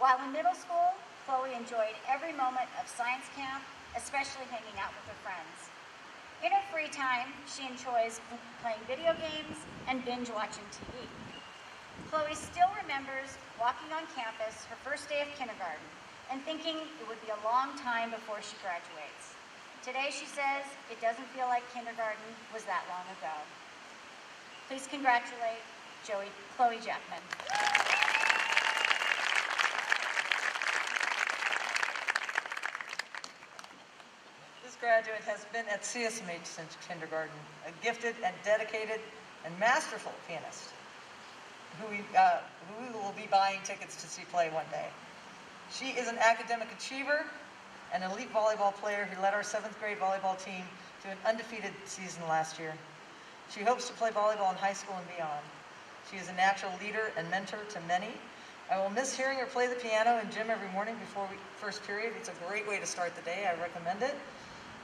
While in middle school, Chloe enjoyed every moment of science camp, especially hanging out with her friends. In her free time, she enjoys playing video games and binge watching TV. Chloe still remembers walking on campus her first day of kindergarten and thinking it would be a long time before she graduates. Today, she says, it doesn't feel like kindergarten was that long ago. Please congratulate Chloe Jackman. This graduate has been at CSMH since kindergarten, a gifted and dedicated and masterful pianist who we will be buying tickets to see play one day. She is an academic achiever, an elite volleyball player who led our 7th grade volleyball team to an undefeated season last year. She hopes to play volleyball in high school and beyond. She is a natural leader and mentor to many. I will miss hearing her play the piano in gym every morning before first period. It's a great way to start the day. I recommend it.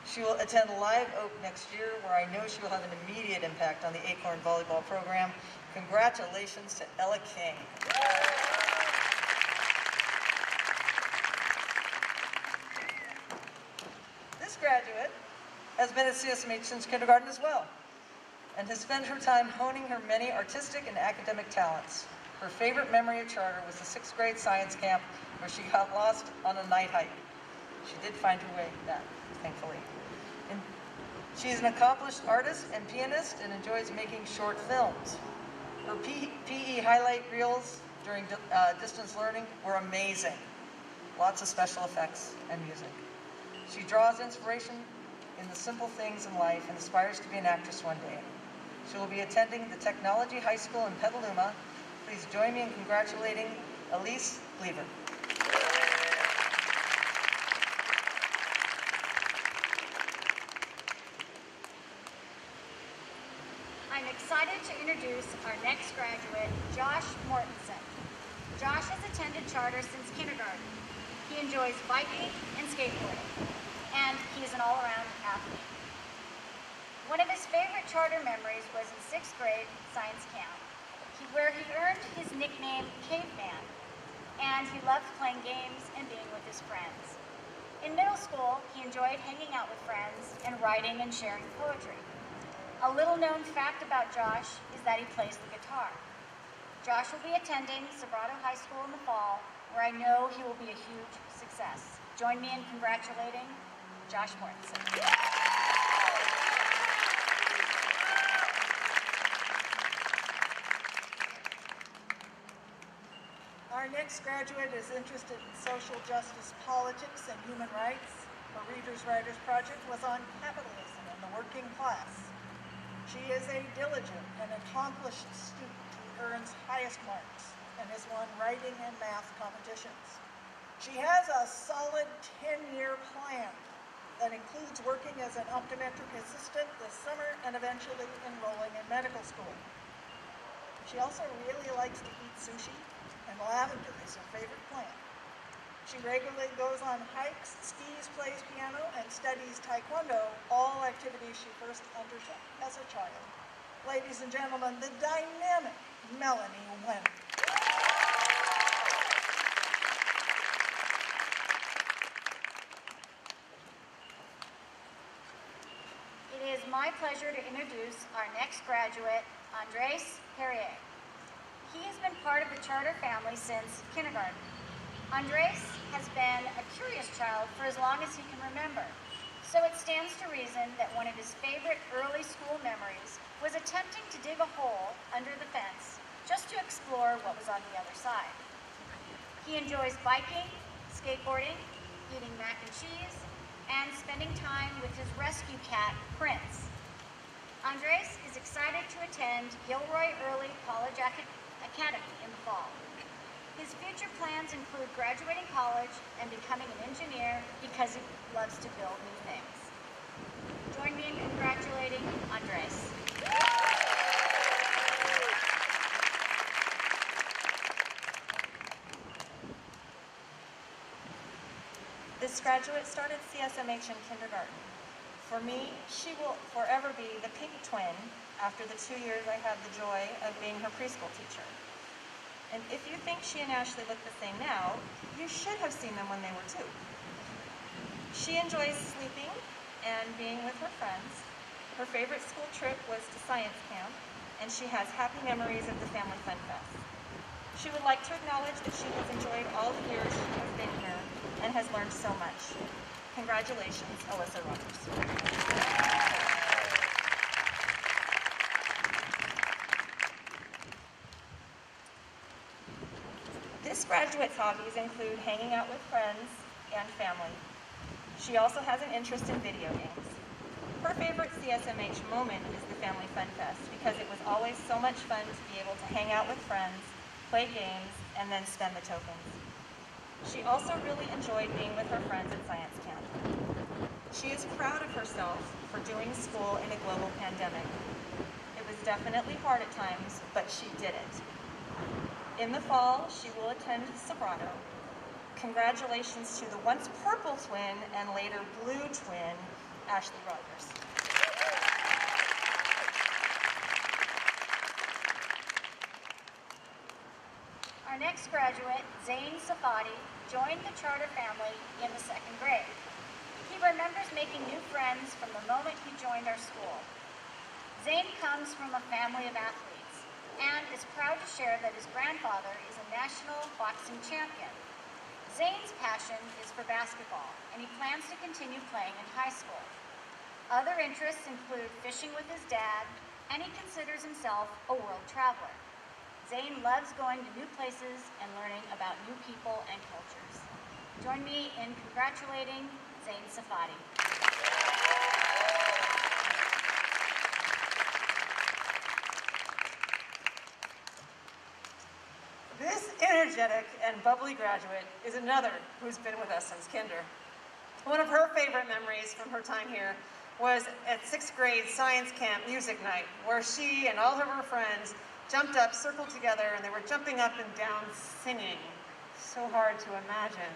She will attend Live Oak next year, where I know she will have an immediate impact on the Acorn volleyball program. Congratulations to Ella King. This graduate has been at CSMH since kindergarten as well, and has spent her time honing her many artistic and academic talents. Her favorite memory of charter was the 6th grade science camp where she got lost on a night hike. She did find her way back, thankfully. And she's an accomplished artist and pianist and enjoys making short films. Her PE highlight reels during distance learning were amazing. Lots of special effects and music. She draws inspiration in the simple things in life and aspires to be an actress one day. She will be attending the Technology High School in Petaluma. Please join me in congratulating Elise Lever. I'm excited to introduce our next graduate, Josh Mortensen. Josh has attended charter since kindergarten. He enjoys biking and skateboarding, and he is an all-around athlete. One of his favorite charter memories was in 6th grade science camp, where he earned his nickname Caveman, and he loved playing games and being with his friends. In middle school, he enjoyed hanging out with friends and writing and sharing poetry. A little known fact about Josh is that he plays the guitar. Josh will be attending Sobrato High School in the fall, where I know he will be a huge success. Join me in congratulating Josh Mortensen. Our next graduate is interested in social justice, politics, and human rights. Her Readers Writers Project was on capitalism and the working class. She is a diligent and accomplished student who earns highest marks and has won writing and math competitions. She has a solid 10-year plan that includes working as an optometric assistant this summer and eventually enrolling in medical school. She also really likes to eat sushi, and lavender is her favorite plant. She regularly goes on hikes, skis, plays piano, and studies taekwondo, all activities she first undertook as a child. Ladies and gentlemen, the dynamic Melanie Wen. It is my pleasure to introduce our next graduate, Andres Perrier. He has been part of the charter family since kindergarten. Andres has been a curious child for as long as he can remember, so it stands to reason that one of his favorite early school memories was attempting to dig a hole under the fence just to explore what was on the other side. He enjoys biking, skateboarding, eating mac and cheese, and spending time with his rescue cat, Prince. Andres is excited to attend Gilroy Early College Academy in the fall. His future plans include graduating college and becoming an engineer because he loves to build new things. Join me in congratulating Andres. This graduate started CSMH in kindergarten. For me, she will forever be the pink twin after the 2 years I had the joy of being her preschool teacher. And if you think she and Ashley look the same now, you should have seen them when they were 2. She enjoys sleeping and being with her friends. Her favorite school trip was to science camp, and she has happy memories of the Family Fun Fest. She would like to acknowledge that she has enjoyed all the years she has been here and has learned so much. Congratulations, Alyssa Rogers. This graduate's hobbies include hanging out with friends and family. She also has an interest in video games. Her favorite CSMH moment is the Family Fun Fest because it was always so much fun to be able to hang out with friends, play games, and then spend the tokens. She also really enjoyed being with her friends at science camp. She is proud of herself for doing school in a global pandemic. It was definitely hard at times, but she did it. In the fall, she will attend Sobrato. Congratulations to the once purple twin and later blue twin, Ashley Rogers. Our next graduate, Zane Safadi, joined the charter family in the 2nd grade. He remembers making new friends from the moment he joined our school. Zane comes from a family of athletes and is proud to share that his grandfather is a national boxing champion. Zane's passion is for basketball, and he plans to continue playing in high school. Other interests include fishing with his dad, and he considers himself a world traveler. Zane loves going to new places and learning about new people and cultures. Join me in congratulating Zane Safadi. This energetic and bubbly graduate is another who's been with us since kinder. One of her favorite memories from her time here was at 6th grade science camp music night, where she and all of her friends jumped up, circled together, and they were jumping up and down singing. So hard to imagine.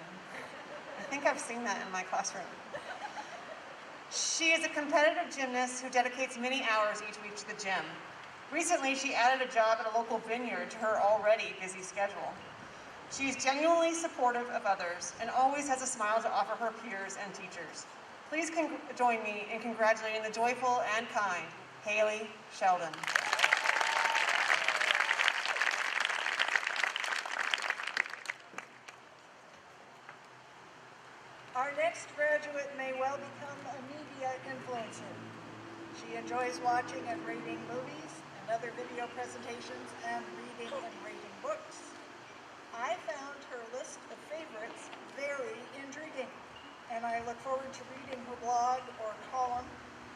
I think I've seen that in my classroom. She is a competitive gymnast who dedicates many hours each week to the gym. Recently, she added a job at a local vineyard to her already busy schedule. She is genuinely supportive of others and always has a smile to offer her peers and teachers. Please join me in congratulating the joyful and kind Haley Sheldon. Our next graduate may well become a media influencer. She enjoys watching and rating movies and other video presentations and reading and rating books. I found her list of favorites very intriguing, and I look forward to reading her blog or column,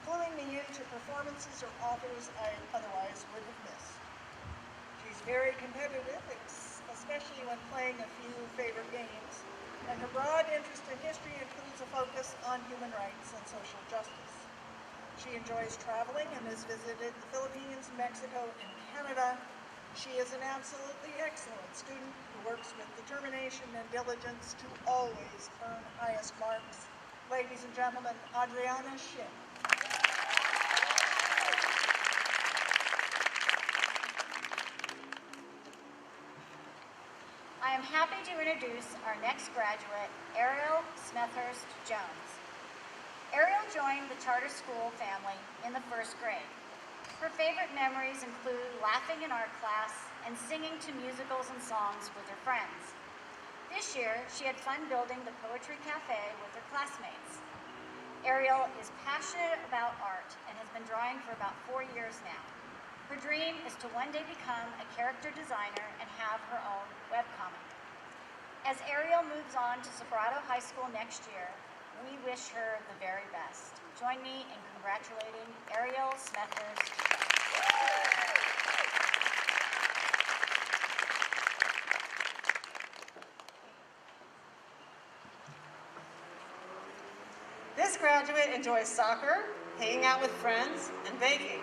cluing me into performances or authors I otherwise would have missed. She's very competitive, especially when playing a few favorite games, and her broad interest in history includes a focus on human rights and social justice. She enjoys traveling and has visited the Philippines, Mexico, and Canada. She is an absolutely excellent student who works with determination and diligence to always earn highest marks. Ladies and gentlemen, Adriana Shin. I am happy to introduce our next graduate, Ariel Smethurst Jones. Ariel joined the charter school family in the first grade. Her favorite memories include laughing in art class and singing to musicals and songs with her friends. This year, she had fun building the Poetry Cafe with her classmates. Ariel is passionate about art and has been drawing for about 4 years now. Her dream is to one day become a character designer and have her own webcomic. As Ariel moves on to Sobrato High School next year, we wish her the very best. Join me in congratulating Ariel Smethurst. This graduate enjoys soccer, hanging out with friends, and baking.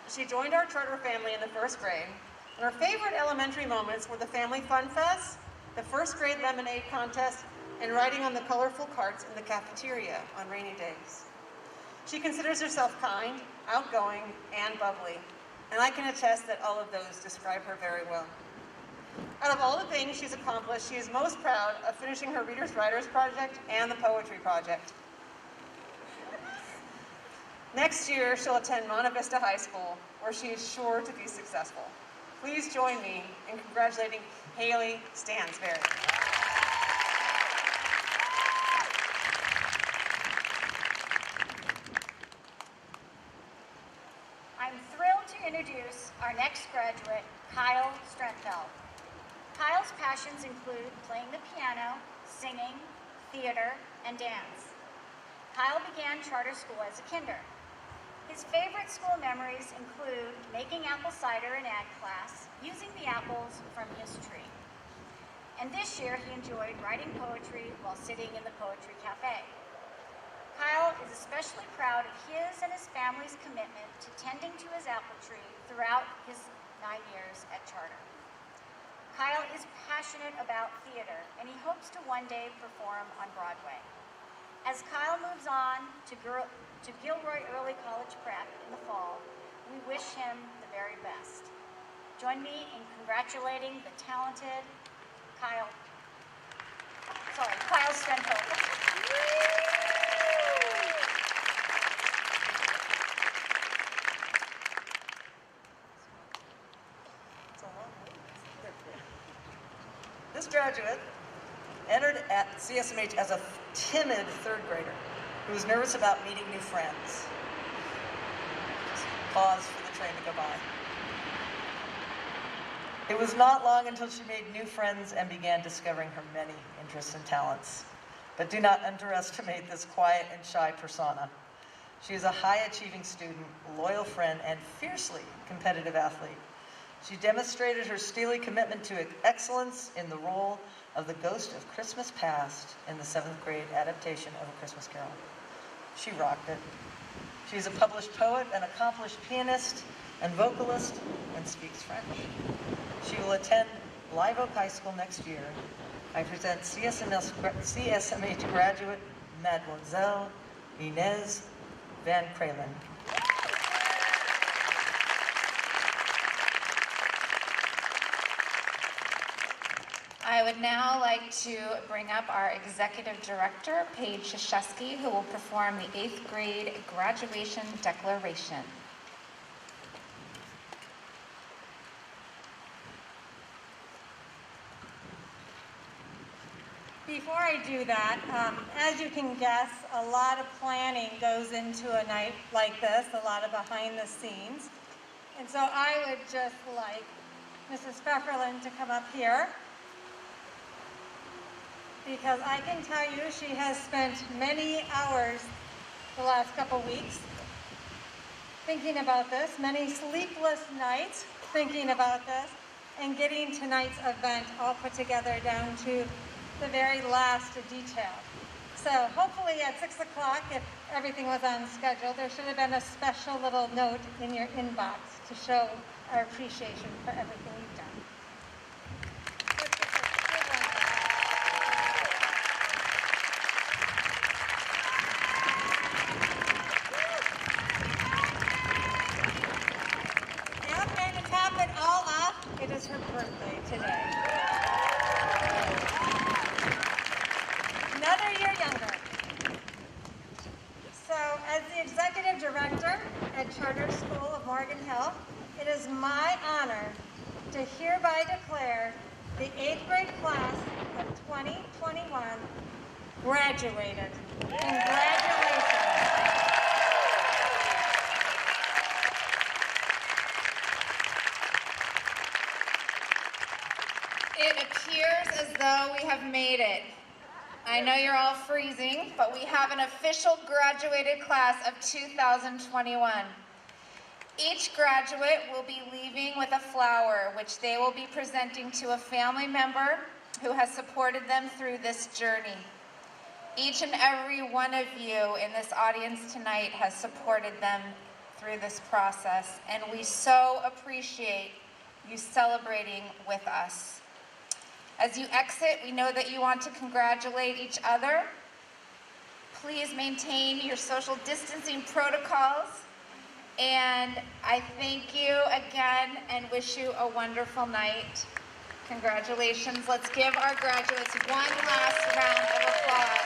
She joined our charter family in the first grade, and her favorite elementary moments were the family fun fest, the first grade lemonade contest, and riding on the colorful carts in the cafeteria on rainy days. She considers herself kind, outgoing, and bubbly, and I can attest that all of those describe her very well. Out of all the things she's accomplished, she is most proud of finishing her Readers Writers Project and the Poetry Project. Next year, she'll attend Monte Vista High School, where she is sure to be successful. Please join me in congratulating Haley Stansberry. I'm thrilled to introduce our next graduate, Kyle Strenfeld. Kyle's passions include playing the piano, singing, theater, and dance. Kyle began charter school as a kinder. His favorite school memories include making apple cider in ag class, using the apples from his tree. And this year he enjoyed writing poetry while sitting in the Poetry Cafe. Kyle is especially proud of his and his family's commitment to tending to his apple tree throughout his 9 years at charter. Kyle is passionate about theater, and he hopes to one day perform on Broadway. As Kyle moves on to Gilroy Early College Prep in the fall, we wish him the very best. Join me in congratulating the talented Kyle Strenfeld. This graduate entered at CSMH as a timid third grader who was nervous about meeting new friends. Just pause for the train to go by. It was not long until she made new friends and began discovering her many interests and talents. But do not underestimate this quiet and shy persona. She is a high-achieving student, loyal friend, and fiercely competitive athlete. She demonstrated her steely commitment to excellence in the role of the Ghost of Christmas Past in the 7th grade adaptation of A Christmas Carol. She rocked it. She is a published poet, an accomplished pianist and vocalist, and speaks French. She will attend Live Oak High School next year. I present CSMH graduate Mademoiselle Inez Van Kralen. I would now like to bring up our Executive Director, Paige Shashesky, who will perform the 8th grade graduation declaration. Before I do that, as you can guess, a lot of planning goes into a night like this, a lot of behind the scenes. And so I would just like Mrs. Pfefferlin to come up here, because I can tell you she has spent many hours the last couple weeks thinking about this, many sleepless nights thinking about this, and getting tonight's event all put together down to the very last detail. So hopefully at 6 o'clock, if everything was on schedule, there should have been a special little note in your inbox to show our appreciation for everything you've done. And to top it all off, it is her birthday today. Another year younger. Executive Director at Charter School of Morgan Hill, it is my honor to hereby declare the 8th grade class of 2021 graduated. Congratulations. It appears as though we have made it. I know you're all freezing, but we have an official graduated class of 2021. Each graduate will be leaving with a flower, which they will be presenting to a family member who has supported them through this journey. Each and every one of you in this audience tonight has supported them through this process, and we so appreciate you celebrating with us. As you exit, we know that you want to congratulate each other. Please maintain your social distancing protocols. And I thank you again and wish you a wonderful night. Congratulations. Let's give our graduates one last round of applause.